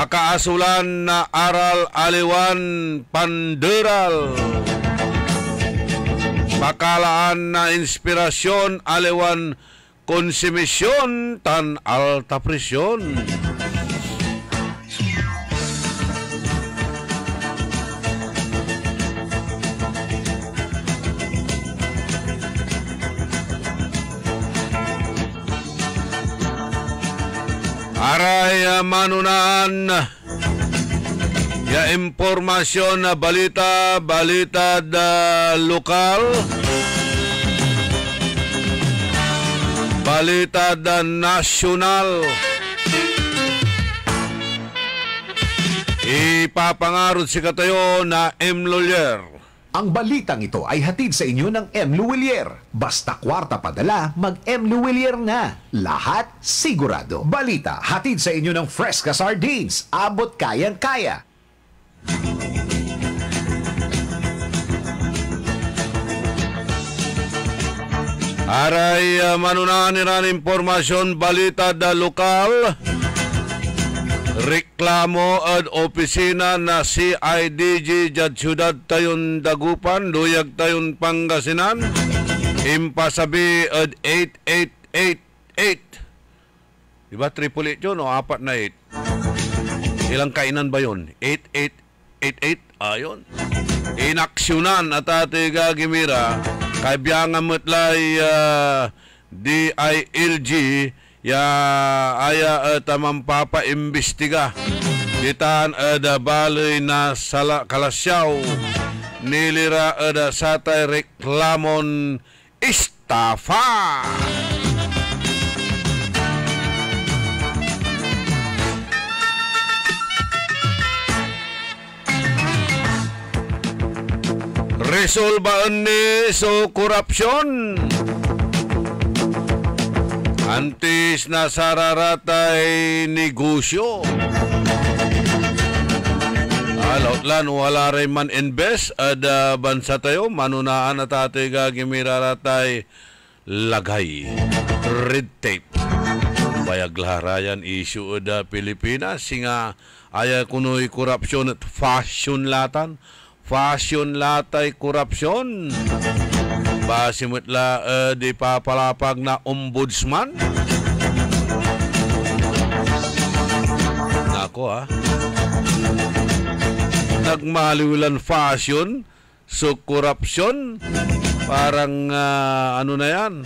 Pakaasulan na aral aliwan panderal. Pakalaan na inspirasyon aliwan konsumisyon tan alta presyon. Aray manunan ya impormasyon na balita da lokal, balita da nasyonal. Ipapangarod si katayo na M. Lawyer. Ang balitang ito ay hatid sa inyo ng M. Luwilier. Basta kwarta padala, mag-M. Luwilier na. Lahat sigurado. Balita hatid sa inyo ng Fresca Sardines. Abot kayang-kaya. Aray manunahan niran impormasyon balita da lokal. Reklamo at opisina na CIDG Jad Syudad tayon Dagupan, Luyag tayon Pangasinan. Impasabi at 8888. Diba 888 yun o 4 na 8? Ilang kainan ba yun? 8888? Ayun. Inaksyonan at ati gagimira kay biyang amutlay DILG ya aya tamang papa-imbestiga ditan ada baloy na sala kalasyaw nilira ada satay reklamon estafa. Resolbaan ni so korupsyon. Antes na sararatay negosyo. Alautlan wala rin man invest ada bansa tayo manunaan at ate gagimiraratay lagay red tape. Bayaglaharayan issue da Pilipinas singa aya kunoy korupsyon at fashion latan. Fashion latay korupsyon. Basimutla di papalapag na ombudsman. Nako nagmaliwilan fashion so korupsyon. Parang ano na yan,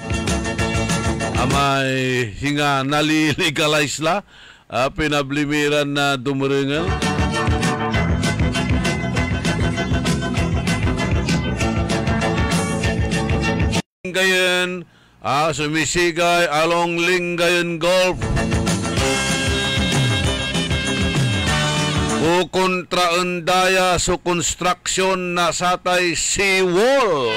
amay hinga nalilegalize la pinablimiran na dumuringal. Lingayen, sumisigay along Lingayen Golf. O kontraundaya sa konstruksyon na satay seawall.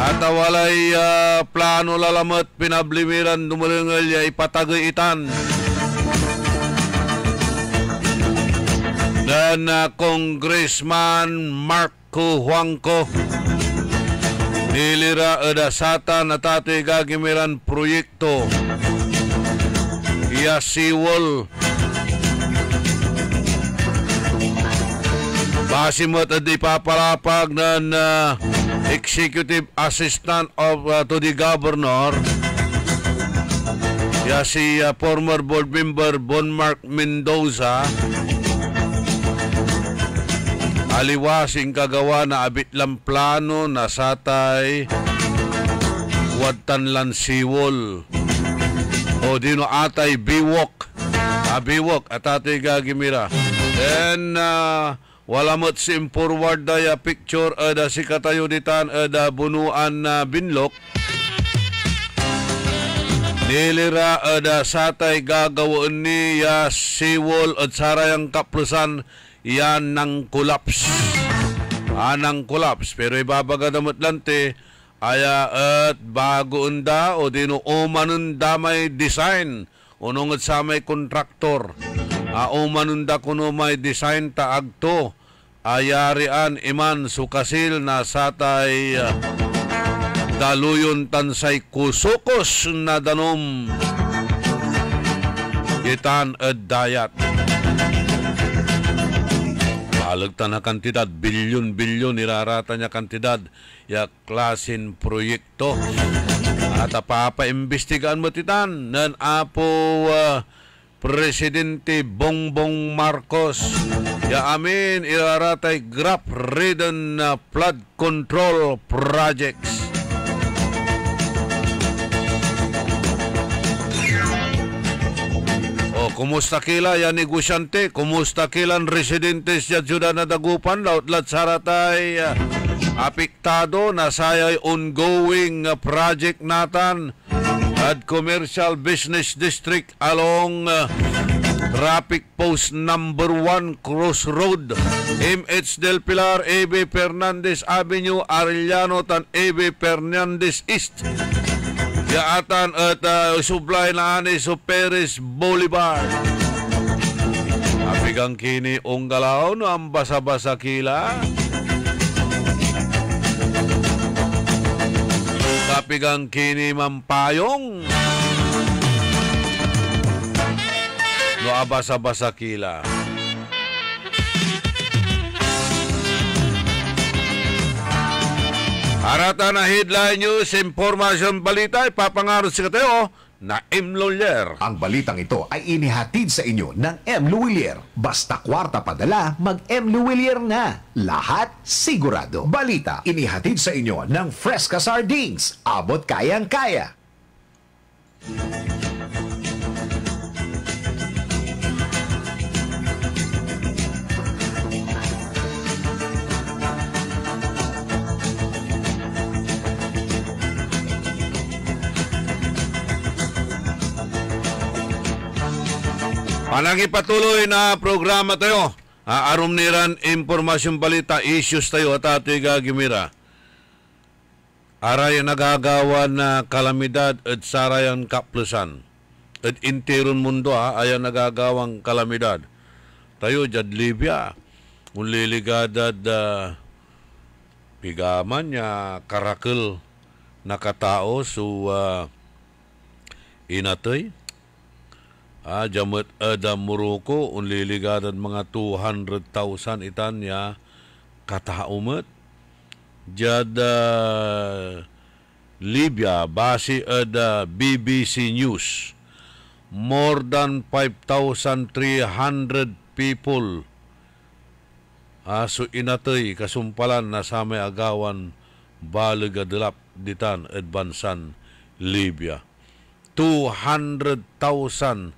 At walay plano lalamat pinablimiran dumulingal ya ipatagayitan. Dan Congressman Marco Huangco nilira ada sata na tate gagimiran proyekto iya seawall. Basimot at ipapalapag ng Executive Assistant of to the Governor ya si former board member Bonmark Mendoza. Aliwasing kagawa na abit lang plano na satay wadtan lan seawall o dino atay biwok biwok at atay gagimira. Then wala mo't sim forward daya picture ada si katayo ditan ada bunuan na binlok nilira ada satay gagawin niya seawall at sarayang kaplusan yan ng collapse. Anang collapse. Pero ibabagadamot lante aya at bago unda o dino umanunda may design. Unong at sa may kontraktor. Umanunda kuno may design taagto. Ayarian iman sukasil na satay daluyon tansay kusukos na danom itan ed dayat. Alagtan na kantidad, bilyon-bilyon irarata niya kantidad ya klasin proyekto. At papaimbestigaan mo titan nan apo Presidente Bongbong Marcos. Ya amin iraratay graft-ridden flood control projects. Kumusta kila ya negosyante? Kumusta kilan residentes ya Juda na Dagupan? Lautlat saratay apektado na sayay ongoing project natan at commercial business district along traffic post number 1 crossroad MH Del Pilar, A.B. Fernandez Avenue, Arellano tan A.B. Fernandez East. Yaatan at sublay na ani so Perez Boulevard. Apigang kini onggalaw no ang basa-basa kila. Kapigang kini mampayong no abasa-basa kila. Arata na headline news, informasyon, balita, ipapangarot sa kateo na M. Luwilier. Ang balitang ito ay inihatid sa inyo ng M. Luwilier. Basta kwarta padala, mag-M. Luwilier na. Lahat sigurado. Balita, inihatid sa inyo ng Fresca Sardines. Abot kayang-kaya. Panagi patuloy na programa tayo. Arum niran informasyon balita, issues tayo at ato'y gagimira. Aray nagagawa na kalamidad at sarayan kaplusan. At interon mundo ay nagagawang kalamidad. Tayo jad Libya. Unliligadad pigaman niya karakil na katao so inatoy. Jamat ada Morocco unliligadan mga 200,000 itan ya kataumet. Jad Libya base ada BBC News more than 5,300 people so inatoy kasumpalan na sa may agawan balagadlap ditan advansan Libya 200,000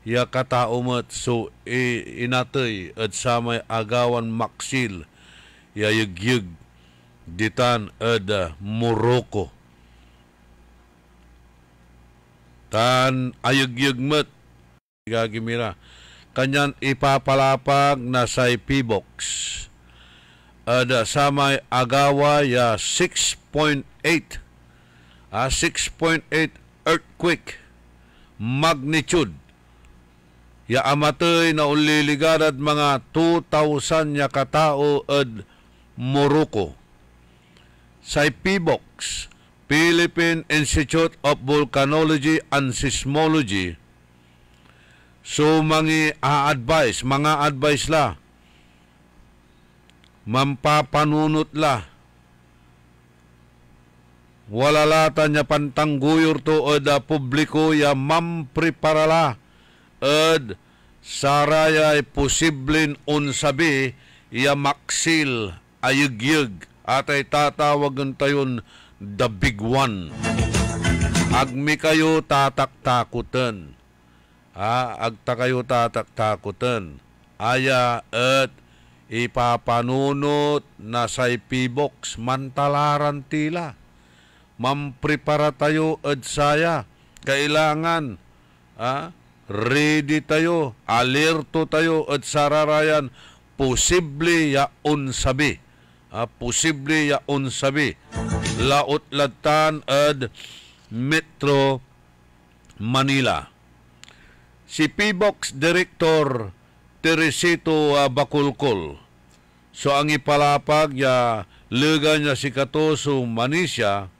ya kataumet so inatoy at sa may agawan maksil ya yagyag ditan at Morocco tan ayagyagmet gagimira kanyan ipapalapag na sa P-box at sa may agawa ya 6.8 earthquake magnitude ya amatay na uliligadad mga 2,000 ya katao ad Morocco. Sa P-box, Philippine Institute of Volcanology and Seismology, so mga advice la, mampapanunot la, walalata niya pantangguyor to ada publiko ya mampreparala ad sarayay posibleng unsabi ya maksil ayegyeg atay tatawagan tayon the big one. Agmi kayo tataktakutan. Agta kayo tataktakutan. Aya at ipapanunot na sa P-box mantalaran tila. Mamprepara tayo at saya. Kailangan ready tayo, alerto tayo at sararayan posible ya unsabi. Posible ya unsabi. Laot latan at Metro Manila. Si P-box Director Teresito Bakulkol. So ang ipalapag ya lega niya si Katoso Manisya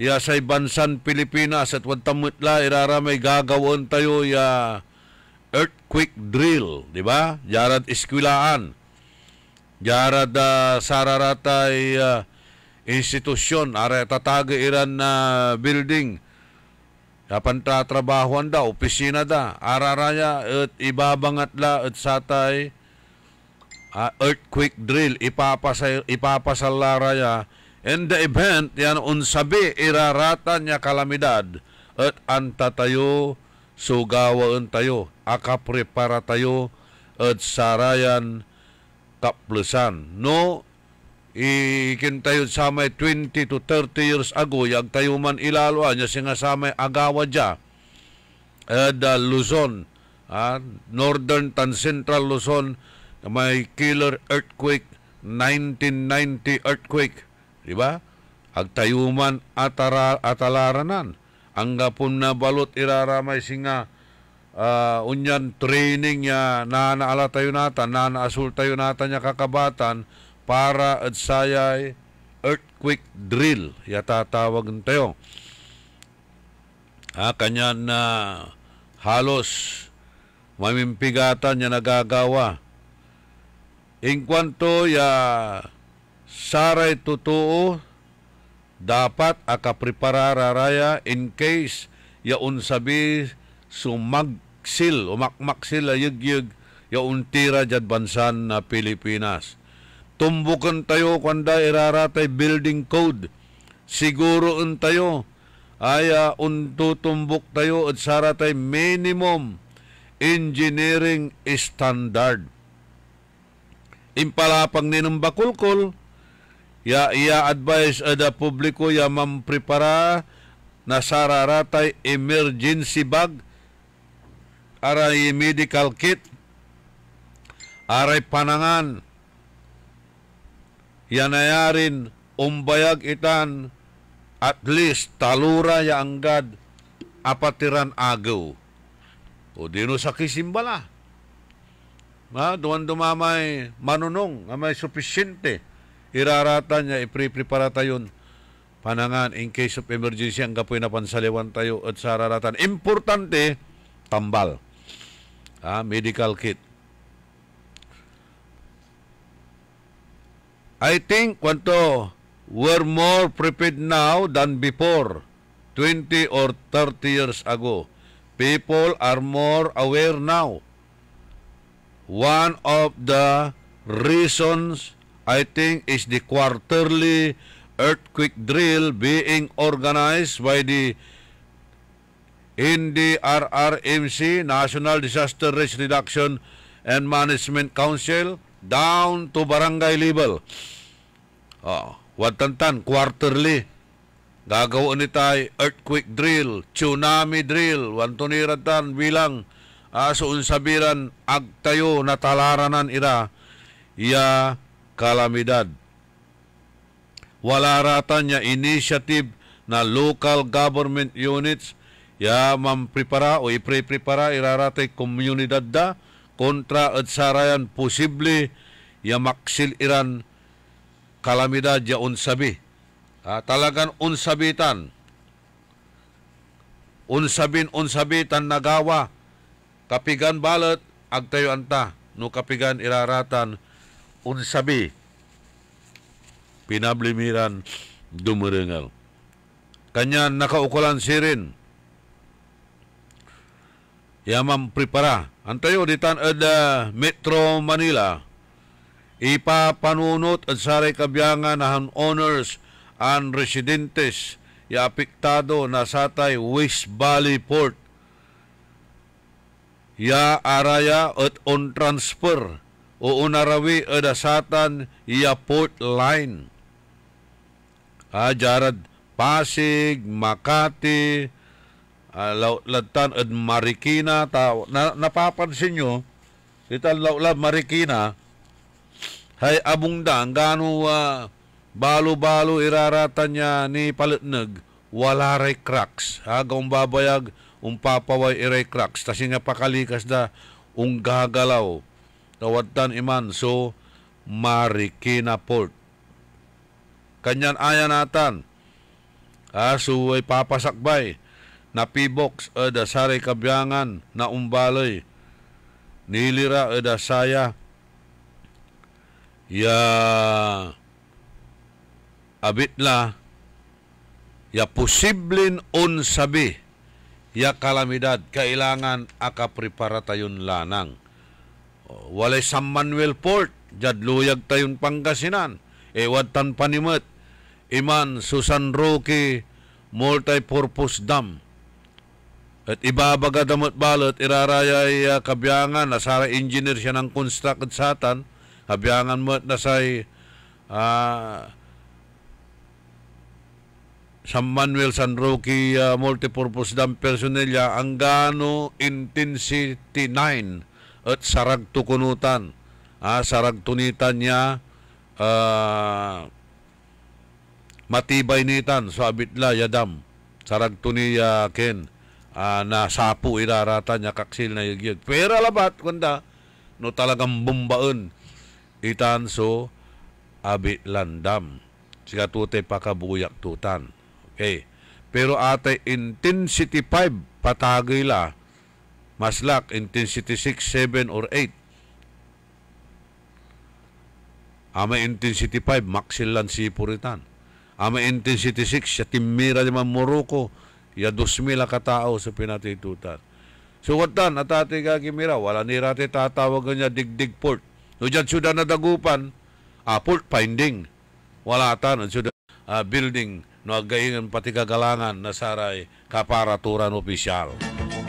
ya say bansan Pilipinas at wadtamutla iraramay gagawon tayo ya earthquake drill, di ba? Jarad iskwilaan. Jarad sararatay institusyon, are tatag iran na building. Yapan tatrabahuan da, opisina da, araraya at ibabangat la at satay earthquake drill, ipapasalaraya. And the event, yan unsabi, irarata niya kalamidad at antatayo, sugawaan tayo, akaprepara tayo at sarayan kaplusan. No, ikintayod sa may 20 to 30 years ago, yag tayo man ilalwa niya singa sa may agawa dya, Luzon, Northern tan Central Luzon, may killer earthquake, 1990 earthquake, di ba? Agtayuman atalaranan. Ang gapon na balot iraramay singa unyan training ya nanaala tayo natan, nanaasul tayo natan ya kakabatan para at sayay earthquake drill yata tawag tayo. Kanyan na halos mamimpigatan ya nagagawa. In kwanto ya saray totoo, dapat akapreparararaya in case ya unsabi sumagsil o makmaksil ayag-yag ya untira jad bansan na Pilipinas. Tumbukan tayo kanda iraratay building code. Siguro tayo ay untutumbok tayo at saratay minimum engineering standard. Impalapang ninong bakulkol, advise ada publiko ya mamprepara na sararatay emergency bag, aray medical kit, aray panangan, yanayarin umbayag itan at least talura ya anggad apatiran agaw. O dino sa kisimbala. Duwan dumamay manunong, may sufisyente. Irarata niya, ipreprepara tayo panangan in case of emergency ang kapoy na pansaliwan tayo at sararatan. Importante, tambal. Medical kit. I think we're more prepared now than before, 20 or 30 years ago. People are more aware now. One of the reasons, I think, is the quarterly earthquake drill being organized by the NDRRMC, National Disaster Risk Reduction and Management Council, down to barangay level. Watantan, quarterly. Gagawin ni tayo earthquake drill, tsunami drill, wantuniratan bilang suunsabiran agtayo na talaranan ira ya kalamidad. Wala ratan ya initiative na local government units ya mamprepara o ipreprepara iraratay komunidad da kontra at sarayan posible ya maksil iran kalamidad ya unsabi. Talagan unsabitan nagawa kapigan balat agtayo anta no kapigan iraratan unsabi pinablimiran dumerengal kanyan nakaukulan sirin yamam prepara antayo ditan ada Metro Manila ipapanunot at saray kabyangan na owners and residentes ya apektado na satay West Valley Port ya araya at on transfer o unarawi adasatan ya port line. Jarad Pasig, Makati, Latan at Marikina. Napapansin nyo, itan Laulab Marikina, hay abungdang gano balo-balo iraratan niya ni Palitnag, wala ray cracks. Hagong babayag, papaway iray cracks. Kasi nga pakalikas da, gagalaw. Tawatan iman, so Marikina Port. Kanyan ayan natan, Suway papasakbay na pibox da saray kabyangan na umbaloy nilira da saya ya abitla ya posibleng unsabi ya kalamidad kailangan akaprepara tayon lanang. Walay San Manuel Port jadluyag tayon Pangasinan wad tan panimet iman Susan Roque multi-purpose dam at ibabaga damot balot iraraya kabyangan nasara engineer siya ng construct at satan kabyangan mo nasay San Manuel San Roque multipurpose dam personnel ya ang gano intensity 9 at sarag tukunutan sarag tunitan niya matibay nitan so abitla yadam sarag tuni ken na sapu irarata niya kaksil na yugyug pero labat kunda no talagang bumbaon itan so abitlan dam sikatute pakabuyak tutan. Okay. Pero atay intensity 5 patagay la maslak intensity 6, 7 or 8. Ama intensity 5 maxilan sipuritan. Ama intensity 6 sa timira di Morocco ya 2,000 katao sa pinatitutan. So watan atati gagimira wala ni rati tatawagan niya digdig port. No dyan suda nadagupan port finding. Wala tan suda building no againgan pati kagalangan na saray kaparaturan opisyal.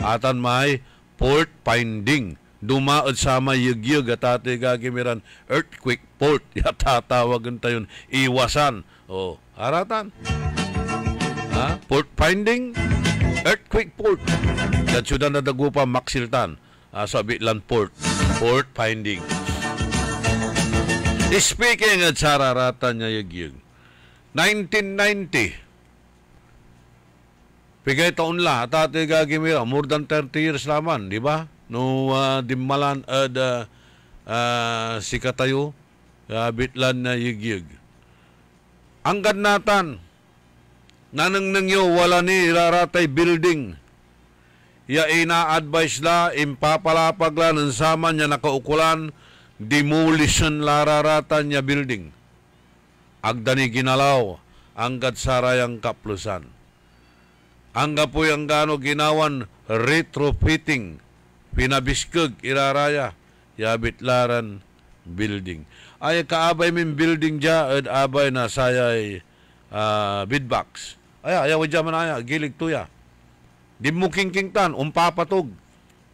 Atan may port finding dumaod sama yugyug at ati gagimiran earthquake port tatawagan tayon iwasan aratan port finding earthquake port at suda na dagupa maksiltan sa Bitlan port finding. Speaking at sararatan niya yugyug 1990 pigay taon la at ati gagimira more than 30 years naman di ba no dimmalan sikatayo Bitlan na yugyug ang gadnatan nanangnangyo wala ni iraratay building ya ina-advise la impapalapag la ng sama niya nakaukulan demolition lararatan niya building agdani ginalaw anggad sarayang kaplusan. Angga po yung gano ginawan retrofitting pinabiskag iraraya yabitlaran building. Ay kaabay min building dya at abay na sayay bidbox. Ayaw dya man aya gilig tuya. Di mo king-kingtan umpapatog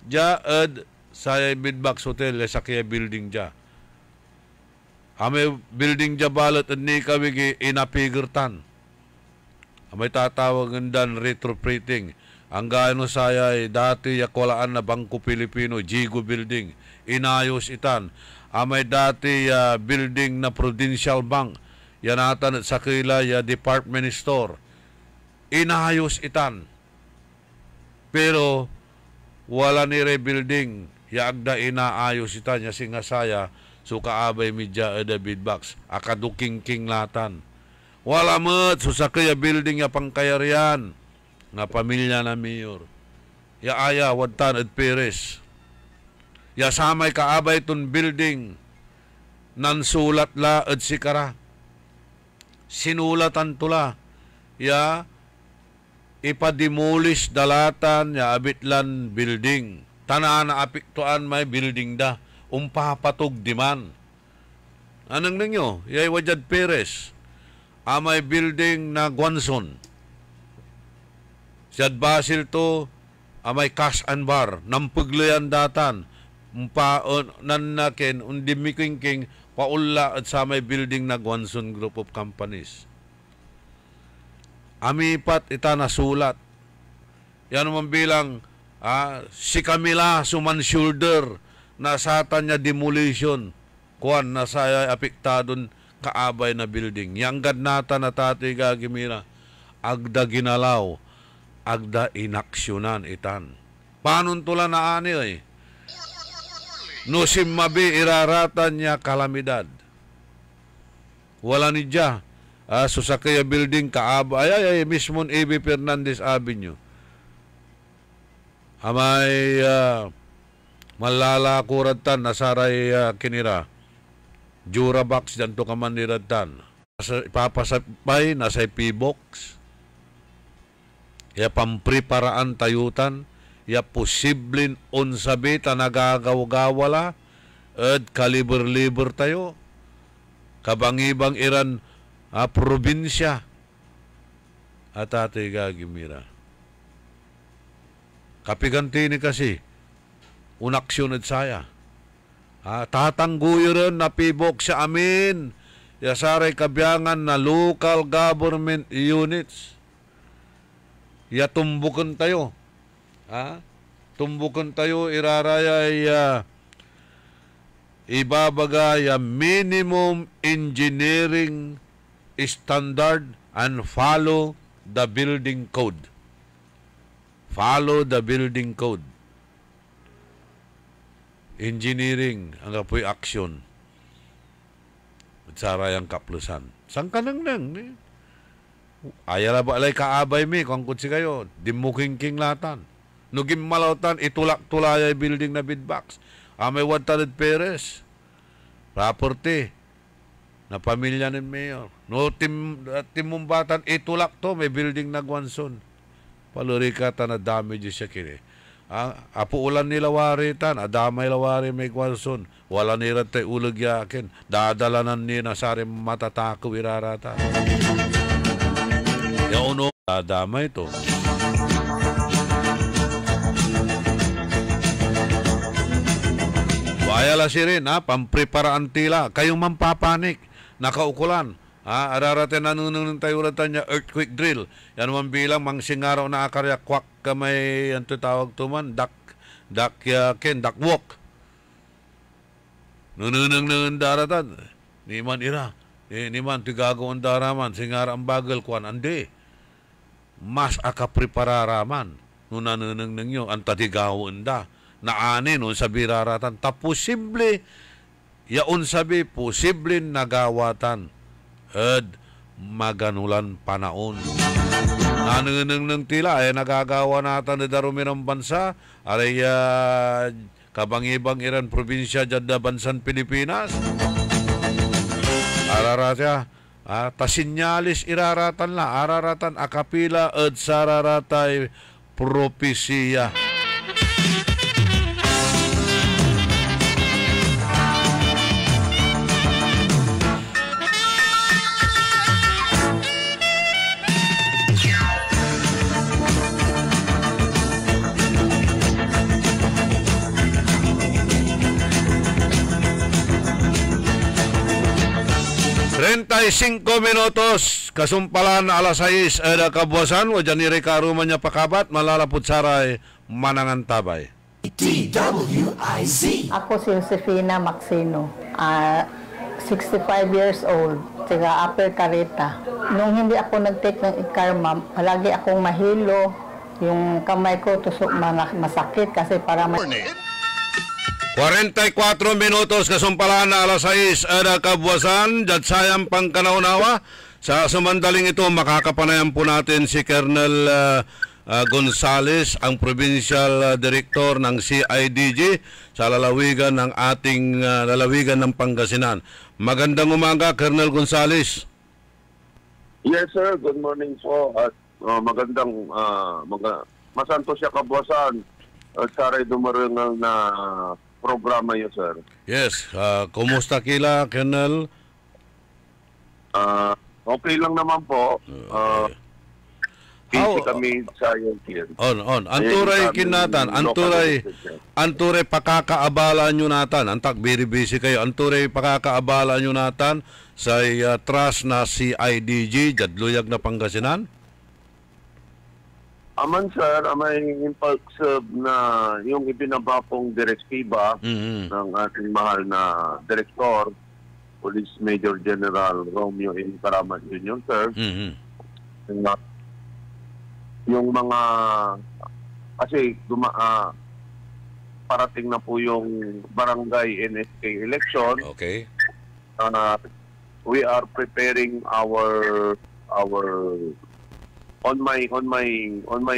dya at sayay bidbox hotel sa kaya building dya. Amay building jabalot at ni kami inapigurtan. Amay tatawagan dan retrofitting. Ang gaano saya dati yakulaan na Bangko Pilipino, Jigo Building, inayos itan. Amay dati building na Prudential Bank, yanatan at sakila department store, inayos itan. Pero wala ni rebuilding, agda inaayos itan, yasing saya, so kaabay midya ada bidbox akaduking-king latan wala met susakaya building ya pangkayarian nga pamilya na mayor ya aya wadtan at Perez ya samay kaabay ton building nan sulat la at sikara sinulatan tula ya ipademolish dalatan ya Bitlan building tanan na apiktuan may building da umpapatog diman. Anong ninyo? Yay Wajad Perez. Amay building na Guanzon. Siyad Basil to, amay cash and bar. Nampuglayan datan. Nannakin, undimiking paula at sa may building na Guanzon Group of Companies. Amipat ita na sulat. Yan naman bilang si Camila suman shoulder nasatan niya demolition kuan na saya apektadon kaabay na building yang gadnata na tati gagimira agda ginalaw agda inaksyonan itan panon tula na ani no simmabi iraratan niya kalamidad wala ni dya Susakaya Building, Kaaba, ay mismo A.B. Fernandez Avenue. Amay malala kuratan nasaray kinira. Jurabox dyan to kaman niratan. Ipapasapay nasa P-box. Ya pampreparaan tayutan. Ya posibleng unsabi ta nagagaw-gawala. At kaliber-liber tayo. Kabang-ibang iran probinsya. At ato'y gagimira. Kapiganti ni kasi, unaksyon at saya. Tatangguyo rin na pibok sa amin. Yasaray kabiyangan na local government units. Tumbukan tayo. Tumbukan tayo, iraraya ibabaga minimum engineering standard and follow the building code. Follow the building code. Engineering ang apoy action. At sarayang kaplusan. Sang kanang nang. Ayala ba alay kaabay mi kung kutsi kayo. Dimuking-king latan. Nugim malautan itulak-tulayay building na bidbox. May 100 peres. Property. Na pamilya ng mayor. No timumbatan itulak to may building na gwanson. Palurikata na damage siya kini. Apo ulan nila waritan, adamay lawari may gwanson. Wala nila tayo ulag yakin. Dadalanan niya na sari matatako irarata. Yauno, dadamay to. Bayala si rin, pampreparaan tila. Kayong mampapanik, nakaukulan. Araratin na nunong tayo ratan niya, earthquake drill. Yan man bilang mangsingaraw na akarya, kwak kamay, ang tutawag tuman, duck walk. Nununong daratan, ni man ira, ni man tigago ang daraman, singara ang bagal kwan, andi. Mas akaprepararaman, nununong nyo, ang tatigawo anda, naani nun sa biraratan, posible, yaon sabi, posible nagawatan, maganulan panaon. Nanunang tila ay nagagawa natin na darumi ng bansa aray kabang-ibang iran probinsya dyan na bansan Pilipinas. Araratya tasinyalis iraratan la araratan akapila at sararatay propesiya. 35 minutos, kasumpalan alas 6 kabuasan, wajan ni Ricardo manya pakabat, malalapot saray, manangantabay. DWIZ. Ako si Josefina Maxino, 65 years old, taga Upper Careta. Nung hindi ako nag-take ng ikarma, palagi akong mahilo, yung kamay ko tusok masakit kasi para 44 minutos kasumpalan na alas 6 kabuasan, datsayang pangkanaunawa. Sa sumandaling ito, makakapanayan po natin si Colonel Gonzales, ang Provincial Director ng CIDG sa lalawigan ng ating lalawigan ng Pangasinan. Magandang umaga, Colonel Gonzales. Yes, sir. Good morning po. At magandang masanto siya kabuasan. Saray dumarungal na programa yun, sir. Yes. Kumusta kila, Colonel? Okay lang naman po. Busy kami sa yun. On. Anturay kinatan. Anturay pakakaabala nyo natan. Antak, very busy kayo. Anturay pakakaabala nyo natan sa trust na CIDG, Jadluyag na Pangasinan? Aman, sir, may impulse na yung ibinaba pong direktiba ng ating mahal na direktor, Police Major General Romeo M. Caraman Jr., sir. Yung mga, kasi parating na po yung barangay NSK election. Okay. we are preparing our on my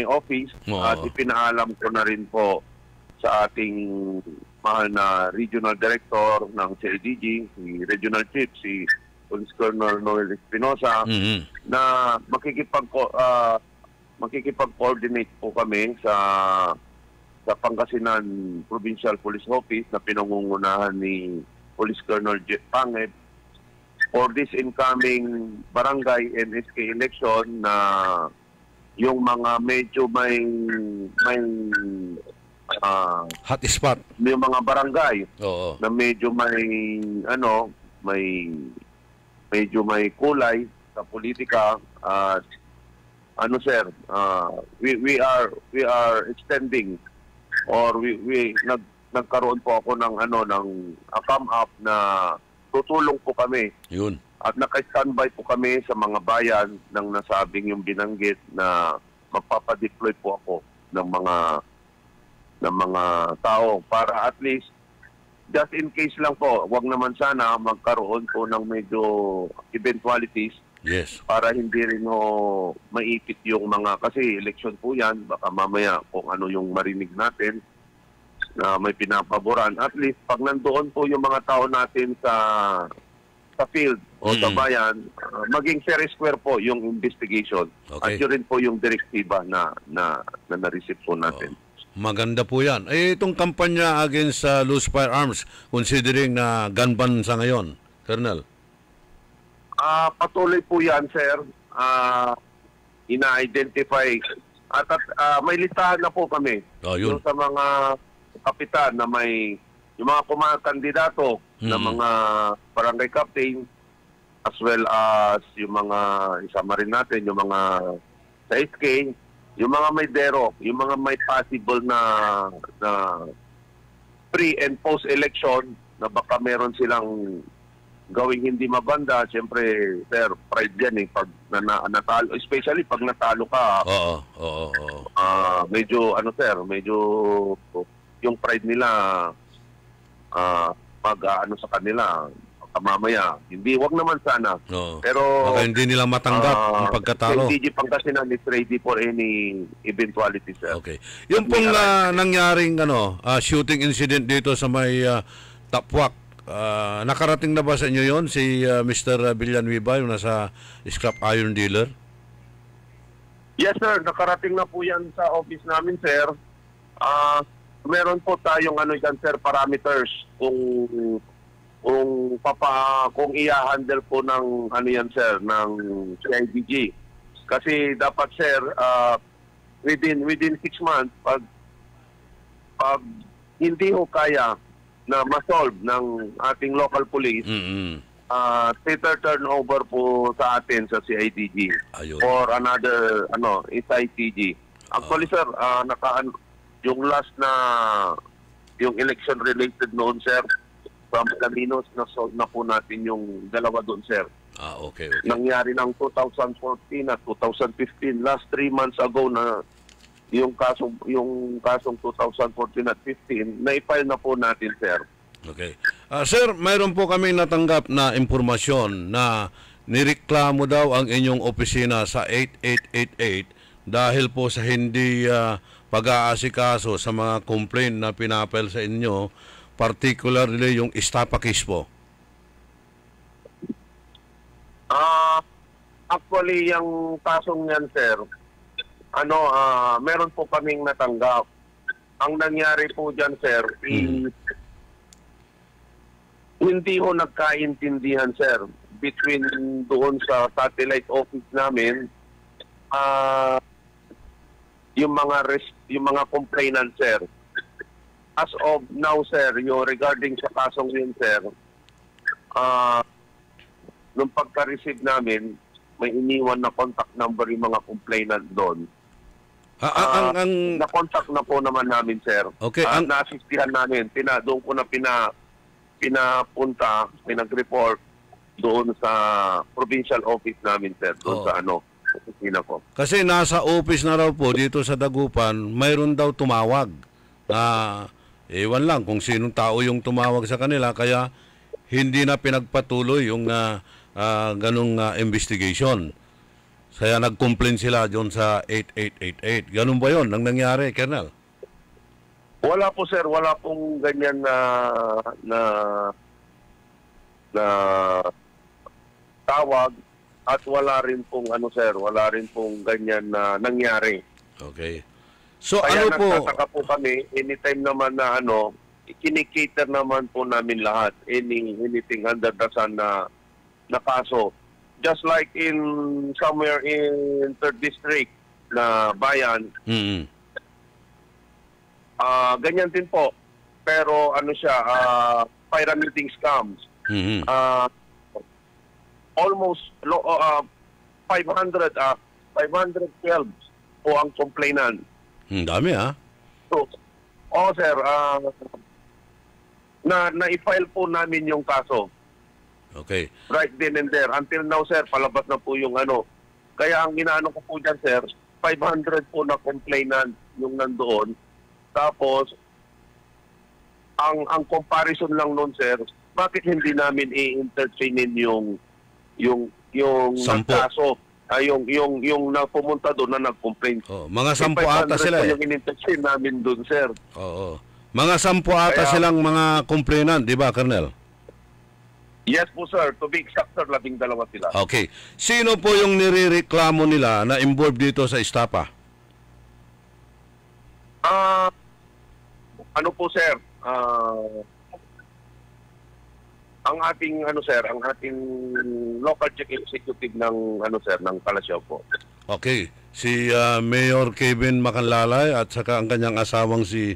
office at ipinaalam ko na rin po sa ating mahal na regional director ng CIDG, si Regional Chief, si Police Colonel Noel Espinosa, na makikipag-coordinate po kami sa Pangasinan Provincial Police Office na pinangungunahan ni Police Colonel Jeff Pangeb for this incoming barangay and SK election na yung mga medyo may hot spot, yung mga barangay na medyo medyo may kulay sa politika at sir, we are extending or nagkaroon po ako ng come up na tutulong po kami. Yun. At naka-standby po kami sa mga bayan ng nasabing yung binanggit na magpapadeploy po ako ng mga tao para at least just in case lang po, wag naman sana magkaroon po ng medyo eventualities. Yes. Para hindi rin maipit yung mga, kasi election po yan, baka mamaya kung ano yung marinig natin na may pinapaboran. At least pag nandoon po yung mga tao natin sa field o sa bayan, maging fair square po yung investigation. Okay. At yun rin po yung direktiba na na-receive po natin. Maganda po yan. Itong kampanya against loose firearms, considering na gun ban sa ngayon, Colonel? Patuloy po yan, sir. Ina-identify. At may listahan na po kami. Yun. Yung sa mga kapitan na yung mga kandidato na mga barangay captain as well as yung mga isama rin natin, yung mga sa SK, yung mga may dero, yung mga may possible na pre- and post-election na baka meron silang gawing hindi maganda. Siyempre, sir, pride yan pag natalo, especially pag natalo ka. Medyo, medyo yung pride nila sa kanila mamaya. Wag naman sana. Pero baka hindi nila matanggap ang pagkatalo. CIDG Pangasinan is ready for any eventuality, sir. Okay. Yung pong nangyaring shooting incident dito sa may Tapwak, nakarating na ba sa inyo yon si Mr. Villanueva, yung nasa scrap iron dealer? Yes, sir. Nakarating na po yan sa office namin, sir. Meron po tayong sir, parameters kung i-handle po ng yan, sir, ng CIDG. Kasi dapat, sir, within 6 months, pag hindi ho kaya na ma-solve ng ating local police, theater turnover po sa atin sa CIDG. Ayun. Or another SITG. Actually, sir, yung last na yung election related noon, sir, from Caminos, na-solve na po natin yung dalawa doon, sir. Okay. Nangyari ng 2014 at 2015. Last 3 months ago na yung kasong 2014 at 15, na-file na po natin, sir. Okay. Sir, mayroon po kami natanggap na impormasyon na nireklamo daw ang inyong opisina sa 8888 dahil po sa hindi pag-aasikaso sa mga complaint na pinapel sa inyo, particularly yung estafa case po. Actually, yung kasong yan, sir, meron po kaming natanggap. Ang nangyari po dyan, sir, hindi ho nagkaintindihan, sir, between doon sa satellite office namin, yung mga complainant, sir. As of now, sir, regarding sa kasong yun, sir, nung pagka-receive namin, may iniwan na contact number yung mga complainant doon. Na-contact na po naman namin, sir. Okay. Na-assistihan namin. Doon ko na pinapunta, pinag-report doon sa provincial office namin, sir. Doon sa opisina ko. Kasi nasa office na raw po dito sa Dagupan, mayroon daw tumawag na ewan lang kung sinong tao yung tumawag sa kanila, kaya hindi na pinagpatuloy yung ganung investigation. Kaya nag-complain sila doon sa 8888. Ganun ba yun ang nangyari, Colonel? Wala po sir, wala pong ganyan na tawag at wala rin pong sir, wala rin pong ganyan na nangyari. Okay. So Kaya ano po? nagtataka po kami, anytime naman na kinikater naman po namin lahat, anything under the sun na kaso. Just like in somewhere in 3rd District na bayan, ganyan din po. Pero siya, pyramiding scams. Almost 512 po ang complainant. Dami So, sir, na-file po namin yung kaso. Okay. Right then and there. Until now, sir, palabas na po yung Kaya ang inaano ko po dyan, sir, 500 po na complainant yung nandoon. Tapos, ang comparison lang nun, sir, bakit hindi namin i-entertainin yung kaso? Yung na pumunta doon na nag-complain. Mga 10 ata sila yung in-entertain namin doon, sir. Oo. Mga 10 ata silang mga complainant, di ba, Colonel? Yes po, sir. To be exact, sir, 12 sila. Okay. Sino po yung nirereklamo nila na involved dito sa estapa? Ano po, sir? Ang ating local chief executive ng ng Kalasyaw po. Okay. Si Mayor Kevin Macanlalay at saka ang kanyang asawang si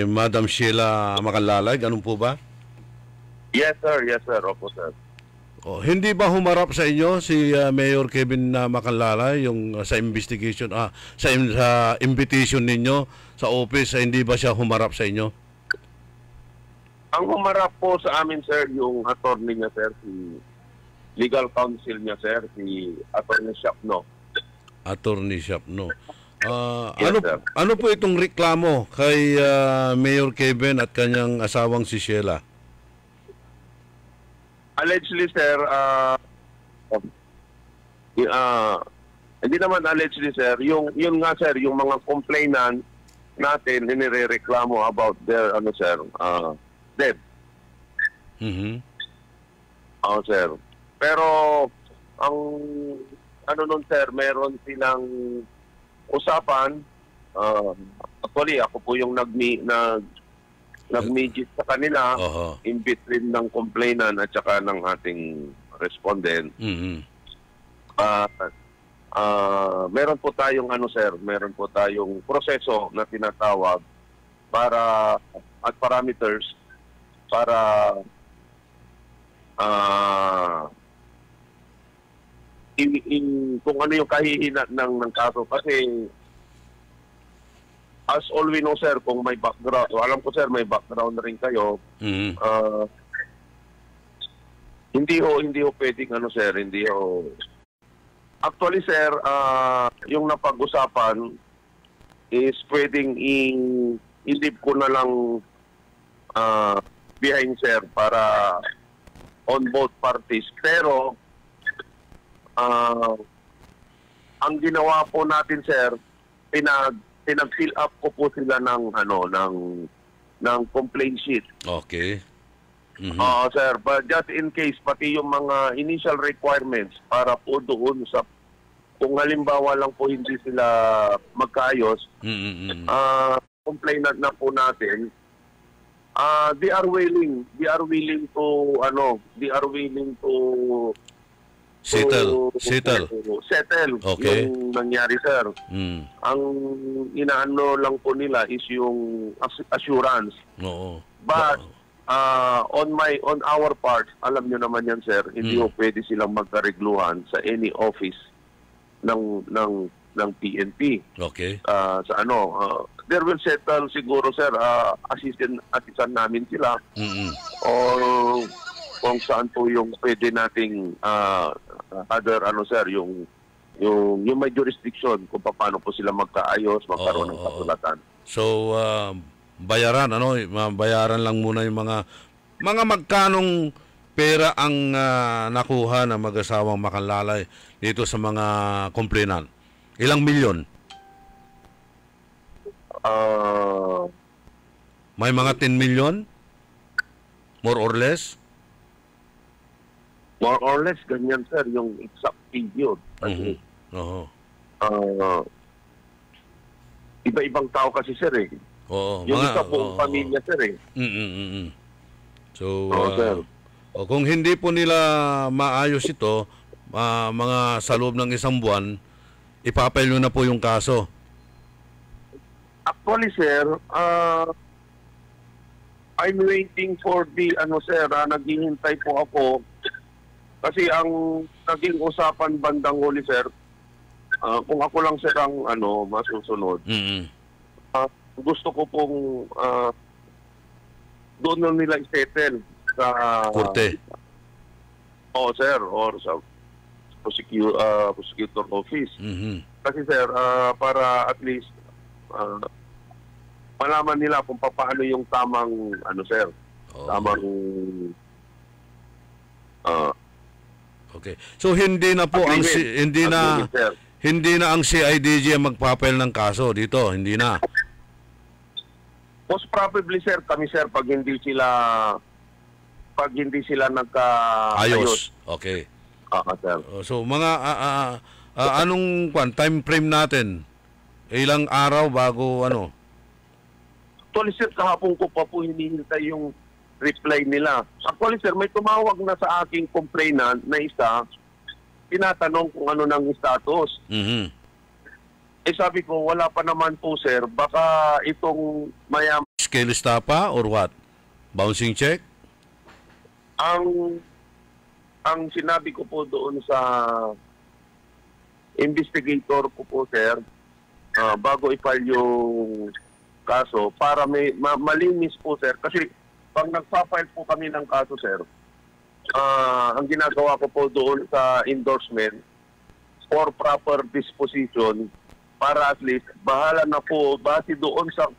Madam Sheila Macanlalay, ganun po ba? Yes, sir. Yes, sir. Opo, sir. Hindi ba humarap sa inyo si Mayor Kevin Macanlalay yung sa investigation, sa invitation ninyo sa office, hindi ba siya humarap sa inyo? Ang humarap po sa amin, sir, yung attorney niya, sir, si legal counsel niya, sir, si Attorney Shapno. Attorney Shapno. Yes, ano po itong reklamo kay Mayor Kevin at kanyang asawang si Sheila? Allegedly, sir, hindi naman allegedly, sir, yun nga, sir, yung mga complainant natin inireklamo about their, death. Sir. Pero, ang, nun, sir, meron silang usapan, actually, ako po yung nag-mediate sa kanila in between ng complainant at saka ng ating respondent. Meron po tayong meron po tayong proseso na tinatawag para at parameters para kung ano yung kahihinat ng kaso, kasi as all we know, sir, kung may background, alam ko, sir, may background na rin kayo. Hindi ho pwedeng sir, hindi ho. Actually, sir, yung napag-usapan is pwedeng i-leave ko na lang behind, sir, para on both parties. Pero ang ginawa po natin, sir, pinag-fill up ko po sila ng complaint sheet. Okay. Sir, but just in case, pati yung mga initial requirements para po doon sa, kung halimbawa lang po hindi sila magkaayos, complainant na po natin, they are willing to settle. Okay. Yung nangyari, sir. Ang inaano lang po nila is yung assurance. But on our part, alam nyo naman yan, sir, hindi po pwede silang magkaregluhan sa any office ng PNP. Okay. There will settle siguro, sir, assistant namin sila. Or kung saan po yung pwede nating other, sir, yung may jurisdiction kung paano po sila magkaayos, magkaroon ng kasulatan. So, bayaran lang muna yung mga magkanong pera ang nakuha ng mag-asawang Macanlalay dito sa mga complainant? Ilang milyon? May mga 10 million? More or less? More or less, ganyan sir, yung exact figure. Kasi, Oo. iba-ibang tao kasi sir eh. Oo. Yung isa buong pamilya sir eh. So, sir. kung hindi po nila maayos ito, mga sa loob ng isang buwan, ipapile nyo na po yung kaso. Actually sir, I'm waiting for the, sir, naghihintay po ako. Kasi ang naging usapan bandang huli sir, kung ako lang sir ang masusunod, gusto ko pong doon na nila i-settle sa Korte. sir, or sa prosecutor office. Kasi sir, para at least malaman nila kung paano yung tamang sir, tamang okay. So hindi na po ang hindi na ang CIDG ang magpapile ng kaso dito, hindi na. Most probably sir, kami sir pag hindi sila nagka-ayos. Okay. Sir. So mga anong time frame natin? Ilang araw bago Actually sir, kahapon ko pa po hinihintay yung reply nila. Actually sir, may tumawag na sa aking complainant na isa, tinatanong kung ano nang status. Sabi ko, wala pa naman po sir, baka itong scale stapa or what? Bouncing check? Ang sinabi ko po doon sa investigator ko po sir, bago i-file yung kaso, para malinis po sir, kasi pag nagpa-file po kami ng kaso sir, ang ginagawa ko po doon sa endorsement for proper disposition, para at least bahala na po base doon sa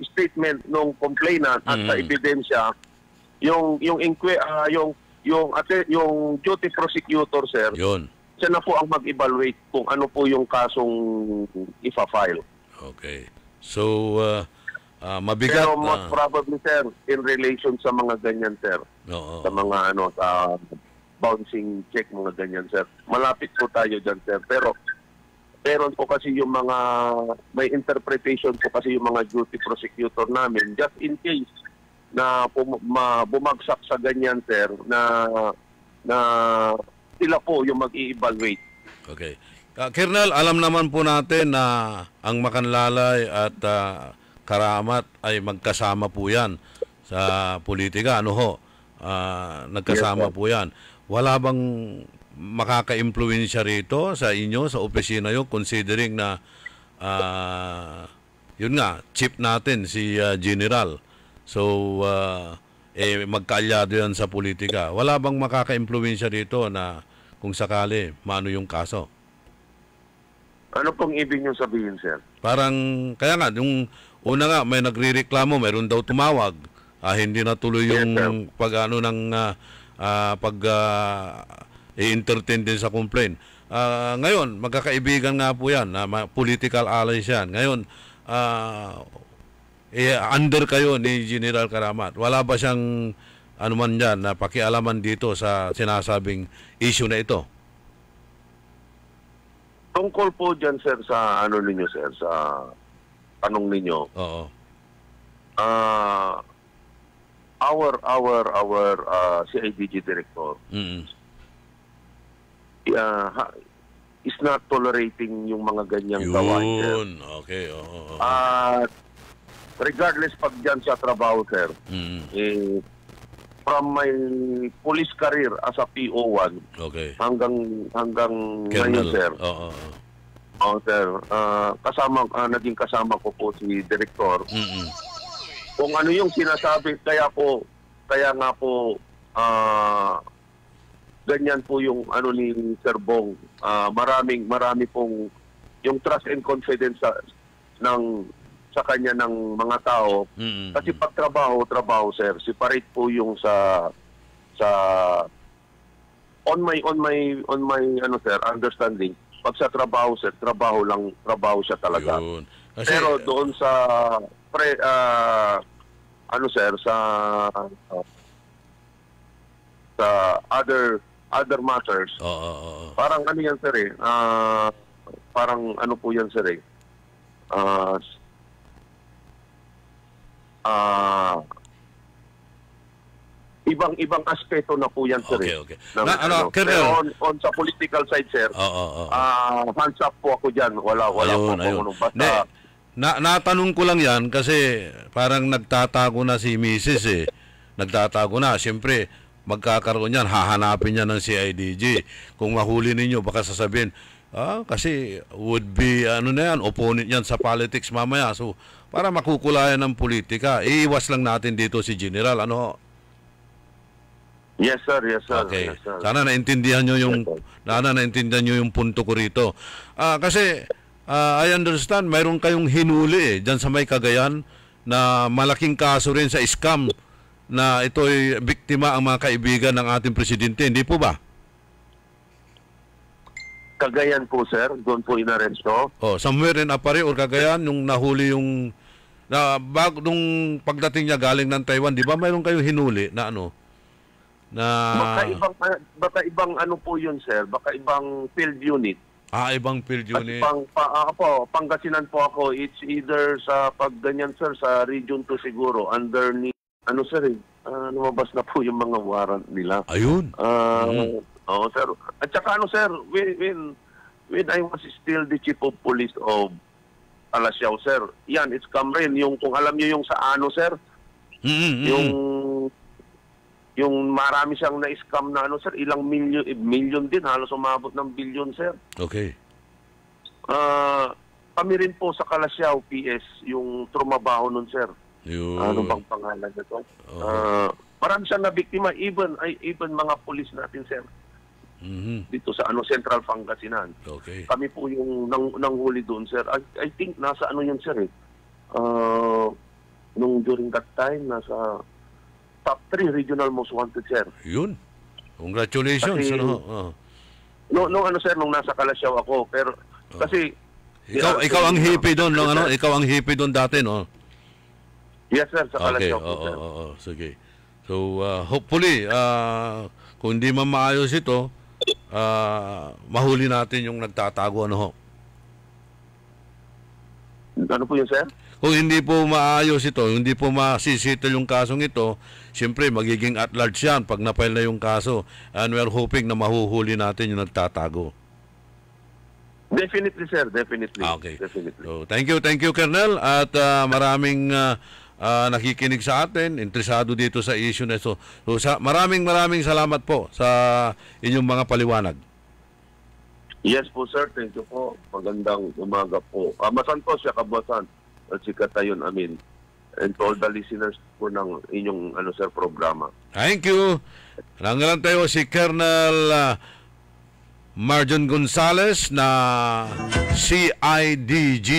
statement ng complainant at sa ebidensya, yung duty prosecutor sir, siya na po ang mag-evaluate kung ano po yung kasong ifa-file. Okay. So mabigat. Pero most probably sir, in relation sa mga ganyan sir, sa mga sa bouncing check, mga ganyan sir, malapit po tayo dyan sir. Pero meron po kasi yung may interpretation po kasi yung mga duty prosecutor namin, just in case na bumagsak sa ganyan sir, na sila po yung mag-i-evaluate. Okay. Colonel, alam naman po natin na ang Macanlalay at Karamat ay magkasama po yan sa politika. Nagkasama po yan. Wala bang makaka-impluwensya rito sa inyo, sa opisina nyo, considering na yun nga, chief natin si General. So, magkaalyado yan sa politika. Wala bang makaka-impluwensya rito na kung sakali, maano yung kaso? Ano pong ibig nyo sabihin, sir? Parang, kaya nga, yung una nga, may nagre-reklamo, mayroon daw tumawag. Hindi natuloy yung i-entertain din sa complaint. Ngayon, magkakaibigan nga po yan, political allies yan. Ngayon, under kayo ni General Karamat. Wala ba siyang anuman dyan na pakialaman dito sa sinasabing issue na ito? Tungkol po dyan, sir, sa ninyo, sir, sa tanong ninyo. Oo. Our CIDG director is not tolerating yung mga ganyang gawain, sir. Okay. Regardless pag dyan sa trabaho, sir, from my police career as a PO1 hanggang ngayon, sir. Sir, naging kasama ko po si Director. Kung ano yung sinasabi, kaya nga po ganyan po yung ni Sir Bong. Marami pong yung trust and confidence sa kanya ng mga tao. Kasi pag trabaho, sir, separate po yung sa sa on my ano sir, understanding, pag sa trabaho sir, trabaho siya talaga. Yun. Kasi, Pero doon sa ano sir, sa other matters, parang ano yan sir eh, parang ano po yan sir eh, ibang aspeto na po yan sir. Okay. Pero on sa political side sir, hands up po ako dyan. Wala po ako. Basta, natanong ko lang yan kasi parang nagtatago na si Mrs. eh. Nagtatago na. Siyempre, magkakaroon yan, hahanapin niya ng CIDG. Kung mahuli ninyo, baka sasabihin, kasi would be, opponent yan sa politics mamaya. So, para makukulayan ng politika, iiwas lang natin dito si General. Ano? Yes sir. Okay. Yes, sir. Sana naintindihan nyo yung punto ko rito. Kasi, I understand, mayroon kayong hinuli dyan sa may Cagayan na malaking kaso rin sa scam na ito'y biktima ang mga kaibigan ng ating presidente. Hindi po ba? Cagayan po sir, doon po inaresto. Somewhere in Apare or Cagayan, nung nahuli yung nung pagdating niya galing ng Taiwan, di ba mayroon kayong hinuli na ano? Baka ibang ano po yun sir, baka ibang field unit. Ibang field unit. Pangasinan po ako, it's either sa pagganyan sir, sa Region 2 siguro, underneath, ano sir lumabas na po yung mga warrant nila. Ayun. Oo sir. At saka ano sir, when I was still the chief of police of Calasiao sir, yan, it's come rin, yung kung alam niyo yung sa ano sir, yung marami siyang na-scam na ano sir, ilang million din, halos umabot ng billion sir. Okay. Kami rin po sa Calasiao PS yung trumabaho nun sir. Ano bang pangalan nito? Marami siyang nabiktima, even mga pulis natin sir. Dito sa Central Pangasinan. Okay. Kami po yung nanghuli doon sir. I think nasa yun sir eh. Nung during that time nasa top 3 regional most wanted sir. Yun. Congratulations. Kasi, nung nasa Calasiao ako, pero kasi ikaw ang hippie doon, ikaw ang hippie doon dati, no? Yes sir, sa Calasiao. Sige. So hopefully kung hindi man maayos ito, mahuli natin yung nagtatago, ano ho? Ano po yun sir? Kung hindi po maayos ito, hindi po masisitol yung kasong ito, siyempre magiging at large yan pag na-file na yung kaso. And we're hoping na mahuhuli natin yung nagtatago. Definitely sir, definitely. Okay. Definitely. So, thank you Colonel, at maraming nakikinig sa atin, interesado dito sa issue na ito. So, maraming salamat po sa inyong mga paliwanag. Yes po sir, thank you po. Magandang umaga po. Masantos siya kabasan at si Katayon Amin. And to all the listeners po ng inyong sir programa. Thank you. Nangalan tayo si Colonel Marjon Gonzales na CIDG,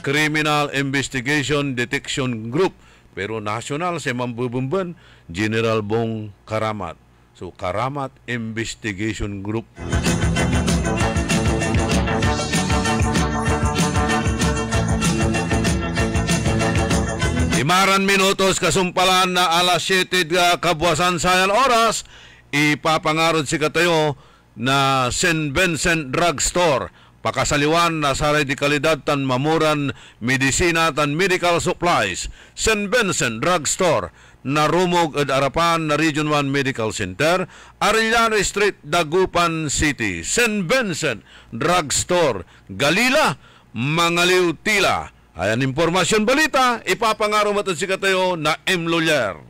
Criminal Investigation Detection Group, pero national si Mambubumban, General Bong Karamat. So Karamat Investigation Group. Imaran minutos kasumpalan na alas 7 kabuwasan sayan oras, ipapangarod si katayo na St. Vincent Drug Store, pakasaliwan na sa radikalidad tan mamuran medisina tan medical supplies. St. Vincent Drug Store, narumog at arapan na Region 1 Medical Center, Arellano Street, Dagupan City. St. Vincent Drug Store, Galila, Mangaliw, Tila. Ayan, impormasyon balita, ipapangaro matan si katayo na M. Lulier.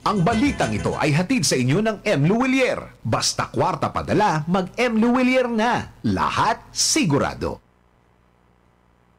Ang balitang ito ay hatid sa inyo ng M. Luwilier. Basta kwarta padala, mag-M. Luwilier na. Lahat sigurado.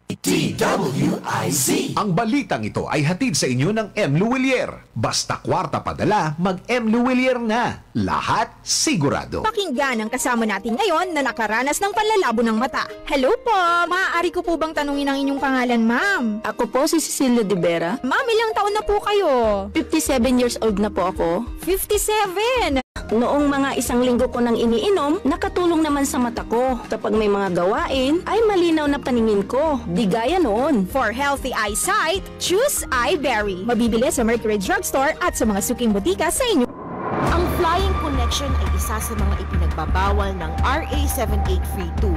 DWIZ. Ang balitang ito ay hatid sa inyo ng M. Luwilier. Basta kwarta padala, mag-M. Luwilier na. Lahat sigurado. Pakinggan ang kasama natin ngayon na nakaranas ng panlalabo ng mata. Hello po! Maaari ko po bang tanungin ang inyong pangalan, ma'am? Ako po si Cecilia De Vera. Ma'am, ilang taon na po kayo? 57 years old na po ako. 57! Noong mga 1 linggo ko nang iniinom, nakatulong naman sa mata ko. Kapag may mga gawain, ay malinaw na paningin ko. Di gaya noon. For healthy eyesight, choose iBerry. Mabibili sa Mercury Drugstore at sa mga suking butika sa inyo. Ang Flying Connection ay isa sa mga ipinagbabawal ng RA 7832,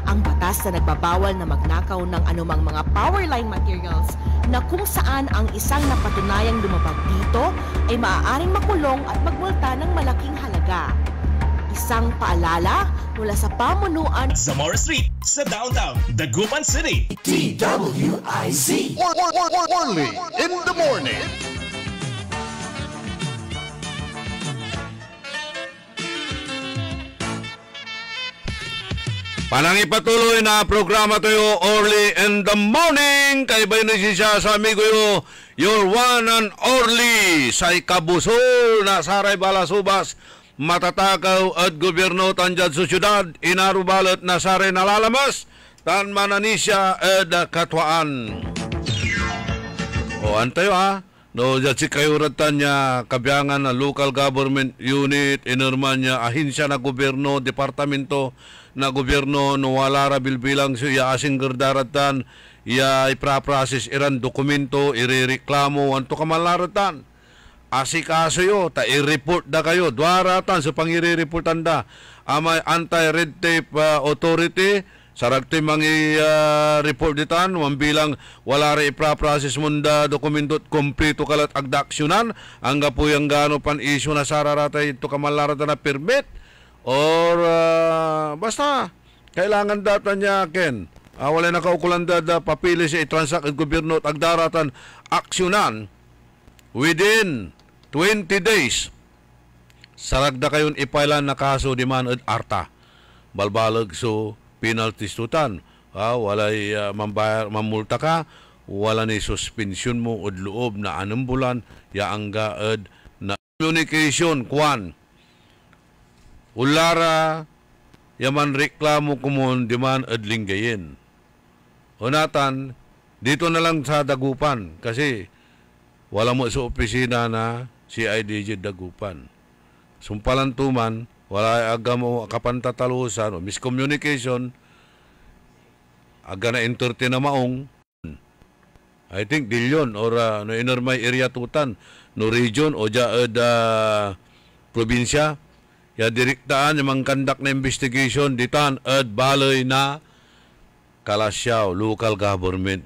ang batas na nagbabawal na magnakaw ng anumang mga power line materials na kung saan ang isang napatunayang lumabag dito ay maaaring makulong at magmulta ng malaking halaga. Isang paalala mula sa pamunuan Zamora Street sa downtown, Dagupan City. DWIZ. Only in the morning. Panangipatuloy na programa tayo early in the morning. Kay ba siya sa amigo yo, your one and only say kabusol na saray balasubas matatakaw at gobyerno tanjad sa syudad inarubalot na saray nalalamas tan mananisya ed katwaan. O antayo ha. No, dyan si kayuratan niya kabiyangan na local government unit, inorman niya ahinsya na gobyerno, departamento na gobyerno, no wala ra bilbilang siya asing gerdaratan, ya ipraprocess iran dokumento, irereklamo, anto kamalaratan. Asikaso yo, ta i-report da kayo, dwaratan sa pangire-reportan da, amay anti-red tape authority, saragti mangi report ditan, bilang wala rin ipraprocess munda dokumento kompleto kalat agdaksyonan, hangga po yung gano pan issue na sararatay ito kamalarata na permit, or basta, kailangan data niya, Ken. Wala na kaukulan dada, papili siya itransak at gobyerno at agdaratan aksyonan within 20 days. Saragda kayon ipailan na kaso di man at arta. Balbalag so penalties tutan. Walay mambayar, mamulta ka, wala ni suspension mo od loob na 6 bulan, yaangga ed na communication kwan. Ulara yaman reklamo kumon di man ed linggayin. Unatan, dito na lang sa Dagupan kasi wala mo sa opisina na CIDG Dagupan. Sumpalan tuman, wala aga mo kapantatalusan o miscommunication, aga na entertain na maong, I think dilyon or no inormay area tutan, no region o jaad probinsya, ya direktaan yung mangkandak na investigation ditan at baloy na Kalasyaw, local government.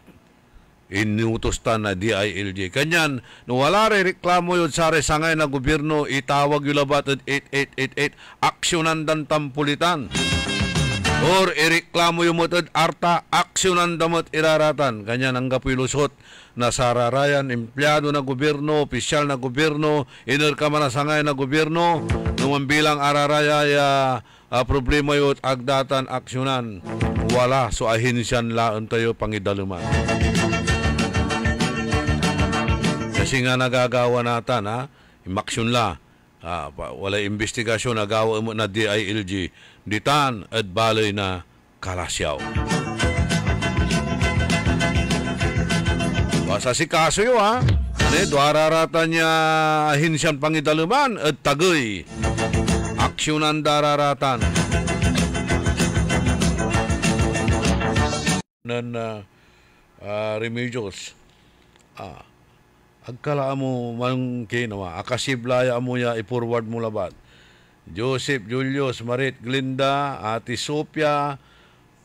Inutustan na DILG. Kanyan, no wala rin reklamo yun sa sangay na gobyerno, itawag yung labat at 8888, aksyonan dan tampulitan. Or ireklamo yung mutod arta, aksyonan damot iraratan. Kanyan ang kapilusot na sararayan, empleyado na gobyerno, opisyal na gobyerno, inir ka man na sangay na gobyerno, nung bilang araraya problema yun agdatan aksyonan. Wala, so ahinsyan laon tayo pangidaluman. Kasi nga nagagawa natin, imaksyon la, wala investigasyon, nagawa mo na DILG, ditan at baloy na Kalasyaw. Basta si kaso yun, dwararatan niya ahinsyan pangidaluman at tagoy. Aksyonan dararatan. Nan remedios agkala mo man kinawa akasiblaya mo ya i-forward mo labat Joseph Julius Marit Glinda Ati Sophia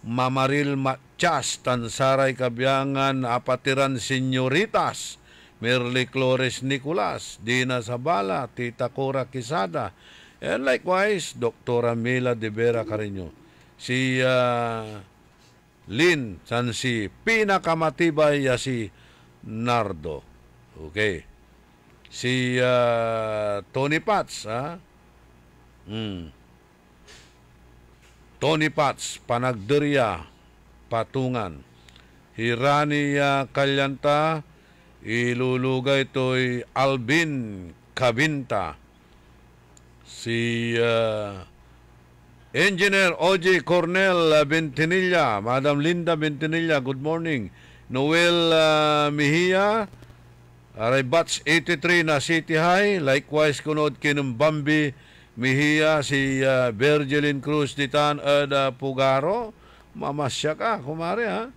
Mamaril Matchas Tansaray Kabyangan Apatiran Senyoritas Merly Clores Nicolas Dina Sabala Tita Cora Quezada and likewise Dr. Mila De Vera Carreño si Lin, san si pinakamatibay ya si Nardo. Okay. Si Tony Pats, Tony Pats, Panagdurya, Patungan. Hirani Kalyanta, ilulugay to'y Alvin Cabinta. Si Engineer O.J. Cornel Bentinilla, Madam Linda Bentinilla, good morning. Noel Mejia, aray batch 83 na City High. Likewise, kunod Kinumbambi Mejia, si Virgilin Cruz Ditan Pugaro. Mamasya ka, kumari ha.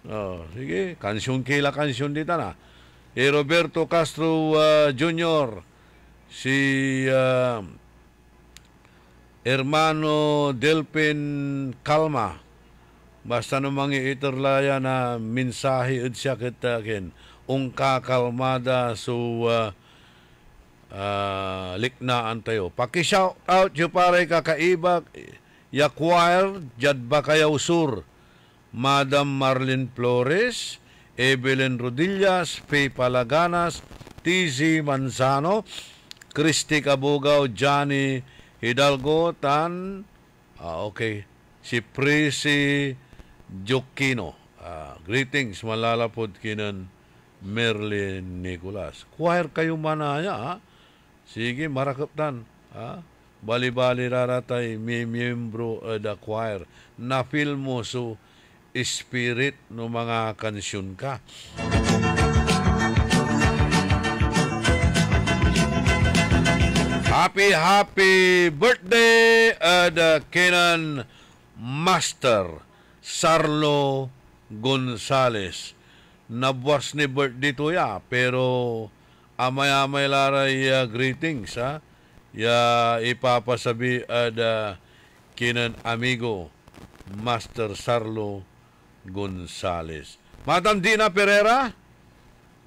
Oh, sige, kansyon kila kansyon dita na. Roberto Castro Jr., si Hermano Delpin Calma, basta namang iiterlaya na mensahe at siya kitakin, ungka kalmada so liknaan tayo. Paki-shout out yung pare kakaibak, ya choir, jad ba kayaw sur, Madam Marlene Flores, Evelyn Rodillas, Faye Palaganas, TZ Manzano, Christy Cabugao, Johnny Hidalgo, okay, si Prisi Jokino. Greetings, malalapod kinan Merlin Nicolas. Choir kayo manaya, ha? Sige, marakaptan. Bali-bali raratay, may miyembro da choir. Na-feel mo so spirit no mga kansyon ka. Happy birthday kinan Master Sarlo Gonzales. Nabuwas ni birthday to ya, pero amay-amay laray greetings ha. Ya ipapasabi kinan amigo Master Sarlo Gonzales. Madam Dina Pereira,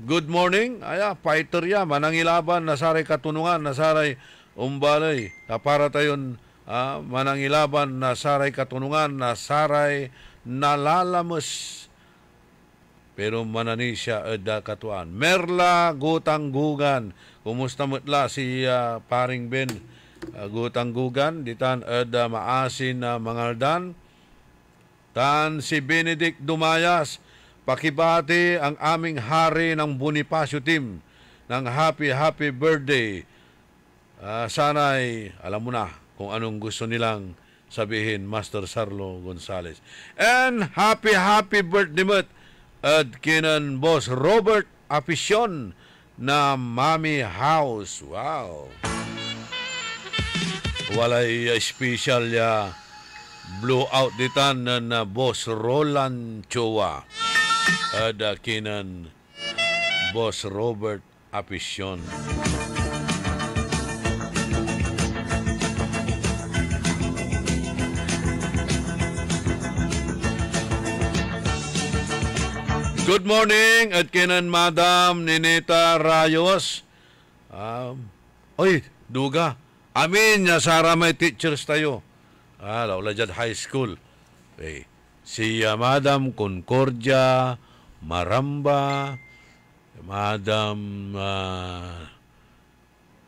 good morning. Fighter ya, manangilaban, nasaray katunungan, nasaray umbalay. Para tayon manangilaban, nasaray katunungan, nasaray nalalamus. Pero manani siya katuan. Merla Gutanggugan, kumusta mutla si paring Ben Gutanggugan, ditan maasin na mangaldan. Tan si Benedict Dumayas, pakibati ang aming hari ng Bonifacio team ng happy birthday. Sana'y alam mo na kung anong gusto nilang sabihin, Master Sarlo Gonzales. And happy birthday mo at kinan Boss Robert Afición na Mami House. Wow! Walay special ya blowout ditan na Boss Roland Chowa. Ada kinan Boss Robert Afición. Good morning at kinan Madam Ninita Rayos. Oy, duga. Amin ya sara may teachers tayo. Laulajad High School. Okay. Si Madam Concordia Maramba, Madam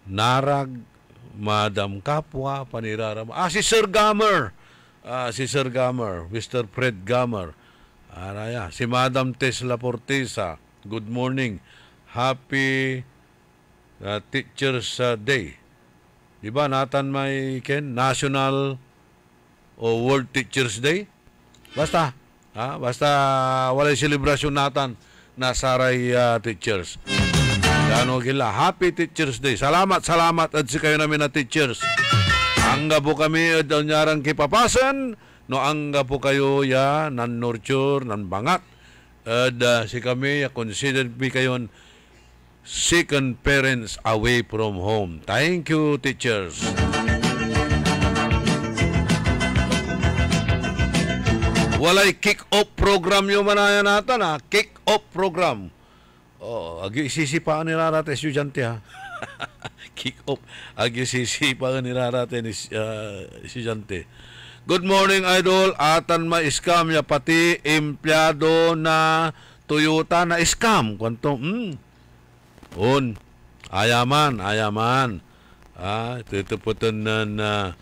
Narag, Madam Kapwa Paniraram. Si Sir Gamer. Si Sir Gamer, Mr. Fred Gamer. Si Madam Tesla Portesa. Good morning. Happy Teachers Day. Diba natan may National o World Teachers Day? Basta walay selebrasyon natan na saray teachers. Ano gila, Happy Teachers Day. Salamat at si kayo namin na teachers. Angga po kami at nyarang kipapasan, no angga po kayo ya nan nurture, nan bangat. Si kami considered be kayon second parents away from home. Thank you, teachers. Walay kick-off program yung manaya natin, ha? Kick-off program. Agi sisipaan nila natin estudyante, ha? Kick-off. Agi sisipaan nila natin estudyante. Good morning, idol. Atan ma-scam ya pati empleyado na Toyota na scam. Kwanto? Ayaman. Tituputan na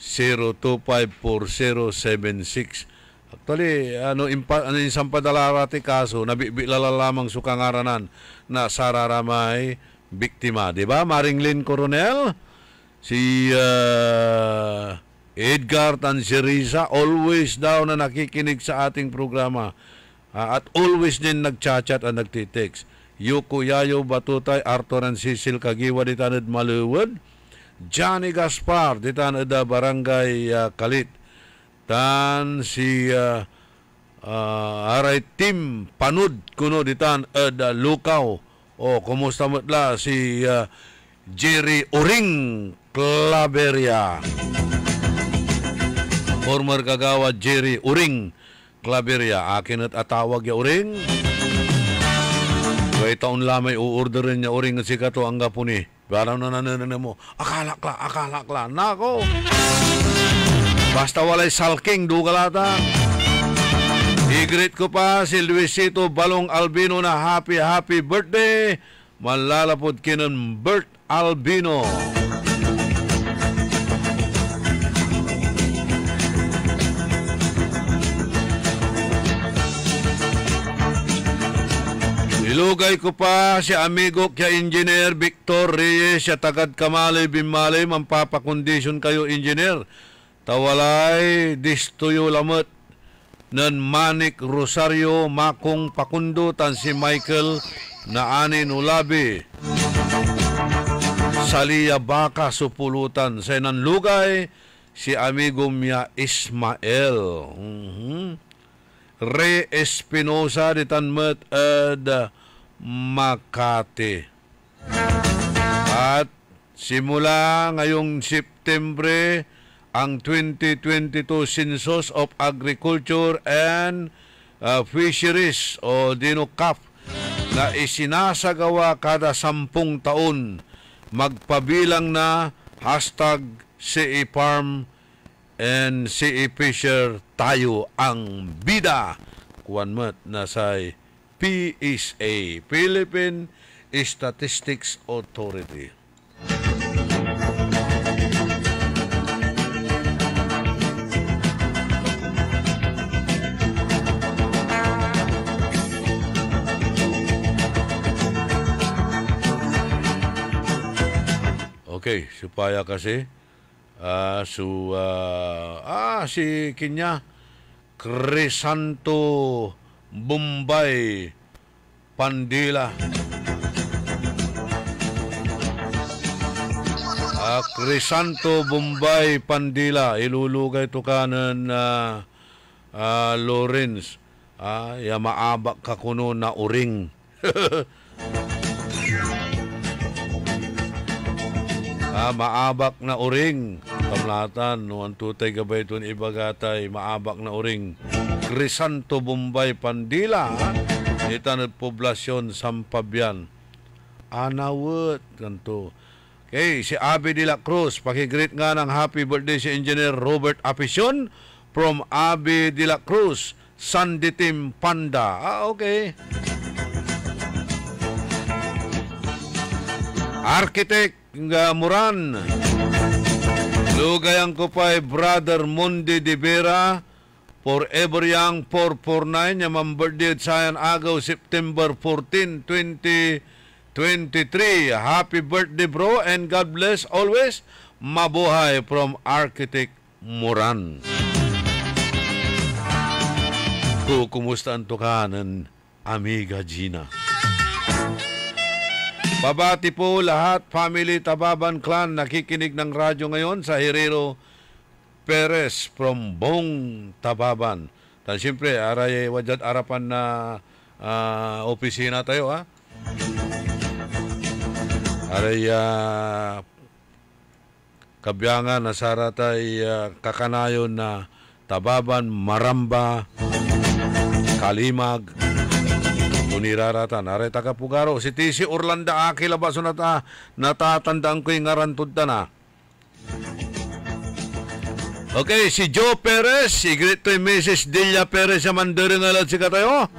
0254076. Actually, isang padalarati kaso, nabibigla lamang sukangaranan na sararamay biktima. Diba, Maringling Coronel? Si Edgar Tansiriza, always daw na nakikinig sa ating programa. At always din nagchat-chat at nagtitext. Yuko Yayo Batutay, Arthur and Cecil Kagiwa, ditanad Maluwod. Johnny Gaspar, ditanad Barangay Kalit. Tan si aray Tim Panud kuno ditan Lukaw. O kumusta matla si Jerry Uring Claveria. Former kagawad Jerry Uring Claveria. Akin at atawag ya Uring. Kaya taon lamay uorderin niya Uring at sikato ang gapuni. Parang nanananan mo, akala kla. Nako! Basta walay salking, dugalata. I-greet ko pa si Luisito Balong Albino na happy birthday. Malalapod kinon Bert Albino. Ilugay ko pa si amigo kya Engineer Victor Reyes, siya tagad Kamalay Bimalay, mampapakondisyon kayo engineer. Tawalay distuyo lamot nan Manik Rosario Makong Pakundo tan si Michael na anin ulabi. Salia Baka supulutan sa nanlugay si amigo miya Ismael. Re Espinosa di tanmet ad Makati. At simula ngayong September ang 2022 Census of Agriculture and Fisheries o DINUCAF na isinasagawa kada 10 taon, magpabilang na #CE Farm and CE Fisher tayo ang bida. Kuwanmat na sa PSA, Philippine Statistics Authority. Okay, supaya kasi si Kinya Crisanto Bombay Pandila. Crisanto Bombay Pandila, ilulugay to kanan Lawrence. Ya maabak ka kuno na uring. Maabak na uring. Kamlatan, nuan tutay gabay ito ibagatay, maabak na uring. Crisanto Bombay Pandila, itanod poblasyon Sampabian. Anawet, kanto. Okay, si Abby de la Cruz, pakigreet nga ng happy birthday si Engineer Robert Apision from Abby de la Cruz, Sanditim Panda. Okay. Architect Muran, lugayang ko pa Brother Mundi de Vera, Forever Young 449, yung birthday at sayan agaw September 14, 2023. Happy birthday bro and God bless always. Mabuhay from Architect Muran. Kumusta ang tukanan, Amiga Gina? Babati po lahat, family Tababan Clan, nakikinig ng radyo ngayon sa Herrero Perez from Bong Tababan. Tan siyempre, aray wadyat arapan na opisina tayo, ha? Aray kabyangan na saratay kakanayon na Tababan, Maramba, Kalimag, Uniraratan. Aray takapugaro. Si Tisi Orlanda Akila ba so natatandaan ko yung ngarantod na. Okay, si Joe Perez, si Grito Mrs. Delia Perez sa Mandaring alad si katayo.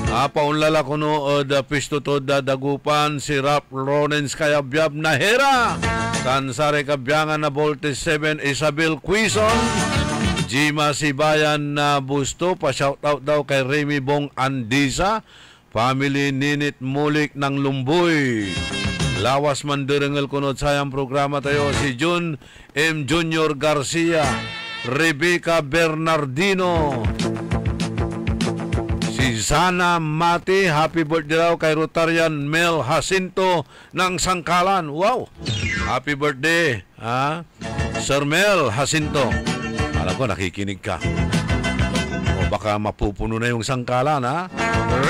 Paunlala ko no da pisto to da dagupan si Rap Ronens Kayabyab na Hera. Kansare Kabyangan na Voltes 7 Isabel Quizon. Jima Sibayan na Busto, pa-shoutout daw kay Remy Bong Andisa, family Ninit Mulik ng Lumboy. Lawas mandirengal kunod sayang programa tayo si Jun M. Junior Garcia, Rebecca Bernardino, si Sana Mati, happy birthday daw kay Rotarian Mel Jacinto ng Sangkalan. Wow! Happy birthday, Sir Mel Jacinto. Alam ko, nakikinig ka. O baka mapupuno na yung Sangkalan,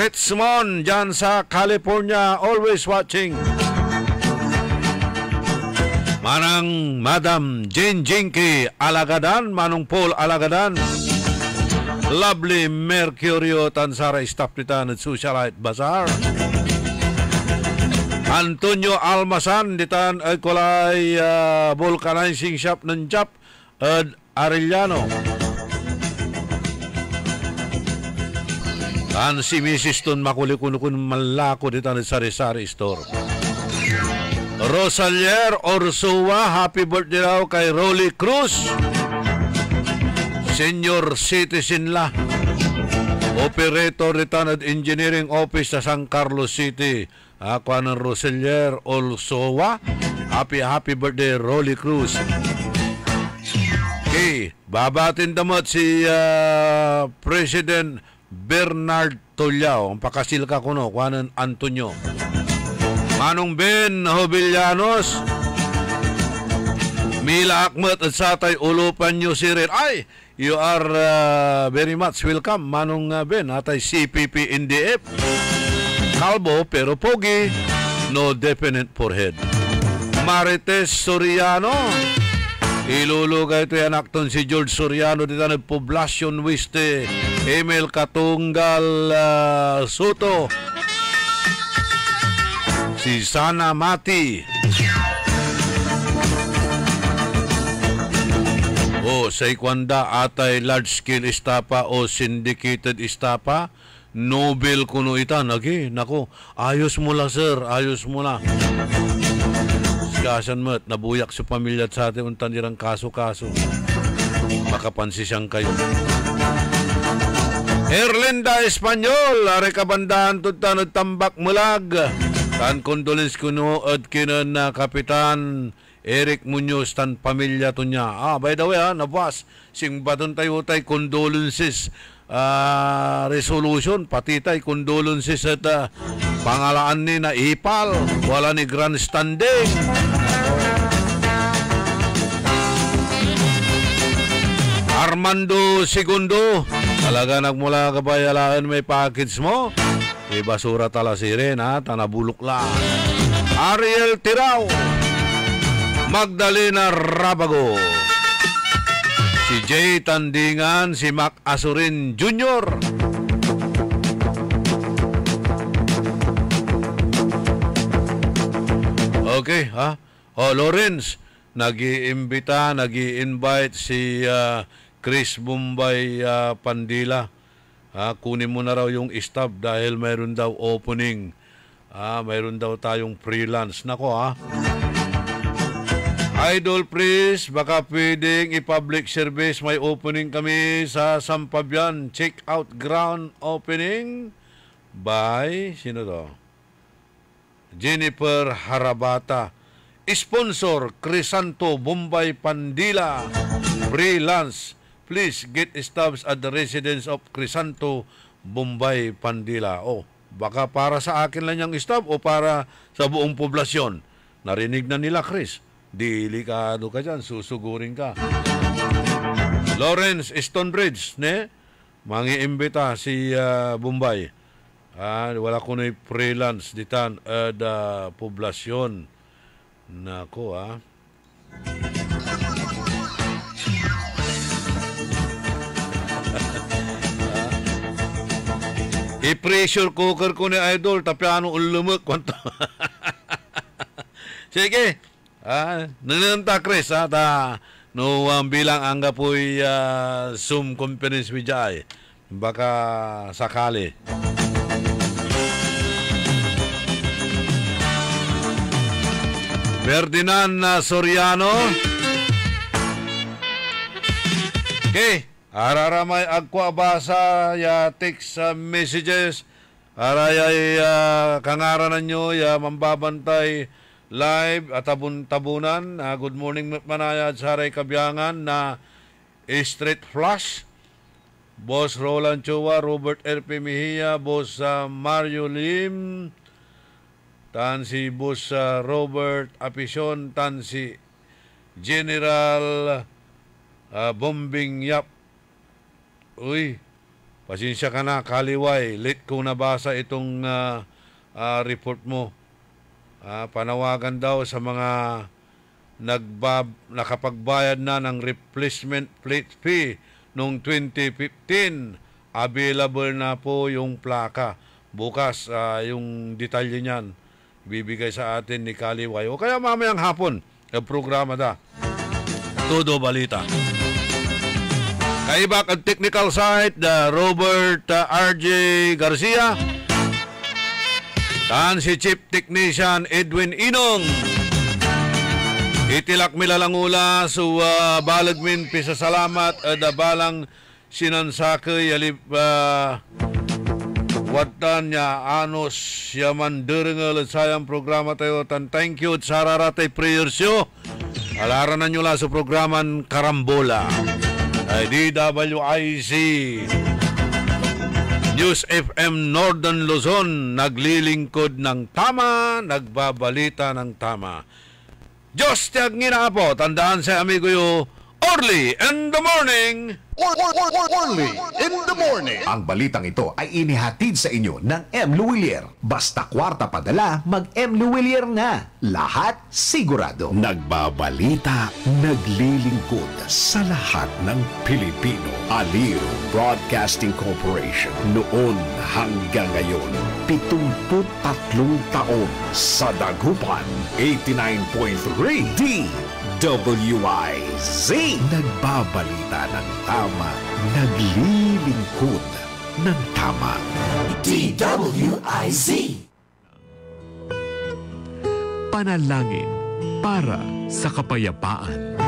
Richmond, dyan sa California, always watching. Manang Madam Jane Jinky Alagadan, Manong Paul Alagadan, Lovely Mercurio Tansara, staff nita ng Socialite Bazaar. Antonio Almasan, ditan ay kulay vulcanizing shop ng Jap Arellano. Tan si Mrs. Ton makulikunukun malako ditan ng Sari-Sari Store. Rosalier Orsua, happy birthday daw kay Rolly Cruz, senior citizen la, operator retired engineering office sa San Carlos City. Ako ng Rosalier Orsua, happy birthday Rolly Cruz. Okay, babatin damot si President Bernard Tolyao, ang pakasil ka kuno, kuanan Antonio. Manong Ben Hobillanos, Mila Akmat at Satay Ulupan nyo si Rin. Ay, you are very much welcome, Manong Ben, atay CPP NDF. Kalbo pero pogi, no definite forehead. Marites Soriano, ilulugay ito yan akton si George Soriano dito ng Poblacion Weste. Emil Katunggal Soto, si Sana Mati. Sa ikwanda atay large scale istapa o syndicated istapa, Nobel kuno ita nagi. Nako, ayos mo la sir, ayos mo na. Kasan mo, nabuyak sa pamilya at sa atin untan dirang kaso-kaso. Makapansisang kayo. Erlinda Espanyol, are kabandahan tutan at tambak mulag. Tan condolence kuno at kinan na Kapitan Eric Munoz tan pamilya to niya. By the way, nabas sing baton tayo tay condolences resolution, pati tay condolences at pangalaan ni na ipal, wala ni grandstanding. Armando Segundo, talaga nagmula kabayalaan may package mo. Basura tala si Ren, tanabulok lang. Ariel Tirao, Magdalena Rabago, si Jay Tandingan, si Mac Asurin Jr. Okay, Lawrence, nag-i-invite si Chris Bombay Pandila. Kunin mo na raw yung staff dahil mayroon daw opening. Mayroon daw tayong freelance. Nako, Idol Priest, baka pwedeng i-public service. May opening kami sa Sampabian. Check out ground opening by, sino to? Jennifer Harabata. Sponsor, Crisanto Bombay Pandila. Freelance. Please get staffs at the residence of Crisanto Bombay Pandila. Baka para sa akin lang yung staff o para sa buong poblasyon. Narinig na nila, Chris. Delikado ka dyan, susugurin ka. Lawrence Stonebridge, mangi-imbita si Bombay. Wala ko na freelance ditan poblasyon. Nako, I-pressure cooker ko ni Idol, tapi ano ulumuk kwanto. Sige. Nananta Chris, no bilang angga po'y Zoom conference with Jai. Baka sakali. Ferdinand Soriano, Okay, araramay agkwa basa ya text messages. Arayay kangaranan nyo ya mambabantay live at tabunan. Good morning manayad saray kabyangan na Street Flush. Boss Roland Chua, Robert R.P. Mejia, Boss Mario Lim, tan si Boss Robert Apison, tan si General Bombing Yap. Uy, pasensya ka na, kaliway. Late kong nabasa itong report mo. Panawagan daw sa mga nakapagbayad na ng replacement plate fee noong 2015. Available na po yung plaka. Bukas, yung detalye niyan, bibigay sa atin ni Kaliway. O kaya mamayang hapon, ang programa da. Todo balita. Kaibak ang technical side, Robert R.J. Garcia. Tan si Chief Technician Edwin Inong. Itilak milalangula su balagmin pisasalamat balang sinansake yalip watan ya anos yaman derengel sayang programa tayo tan thank you sararatay prayers yo. Alaranan nyo lang sa programan Karambola ay DWIC News FM Northern Luzon, naglilingkod ng tama, nagbabalita ng tama. Diyos tiyag ngina po, tandaan sa amigo yo, Orly in the morning. Orly in the morning. Ang balitang ito ay inihatid sa inyo ng M. Luwilier. Basta kwarta padala, mag-M. Luwilier na. Lahat sigurado. Nagbabalita, naglilingkod sa lahat ng Pilipino. Aliw Broadcasting Corporation. Noon hanggang ngayon, 73 taon sa dagupan. 89.3 DWIZ. Nagbabalita ng tama, naglilingkod ng tama. DWIZ. Panalangin para sa kapayapaan.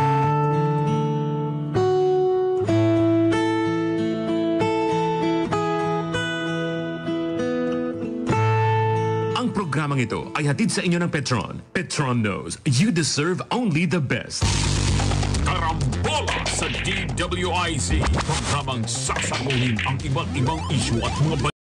Ang programang ito ay hatid sa inyo ng Petron. Petron knows you deserve only the best. Karambola sa DWIZ. Programang sasaguhin ang iba't ibang isyu at mga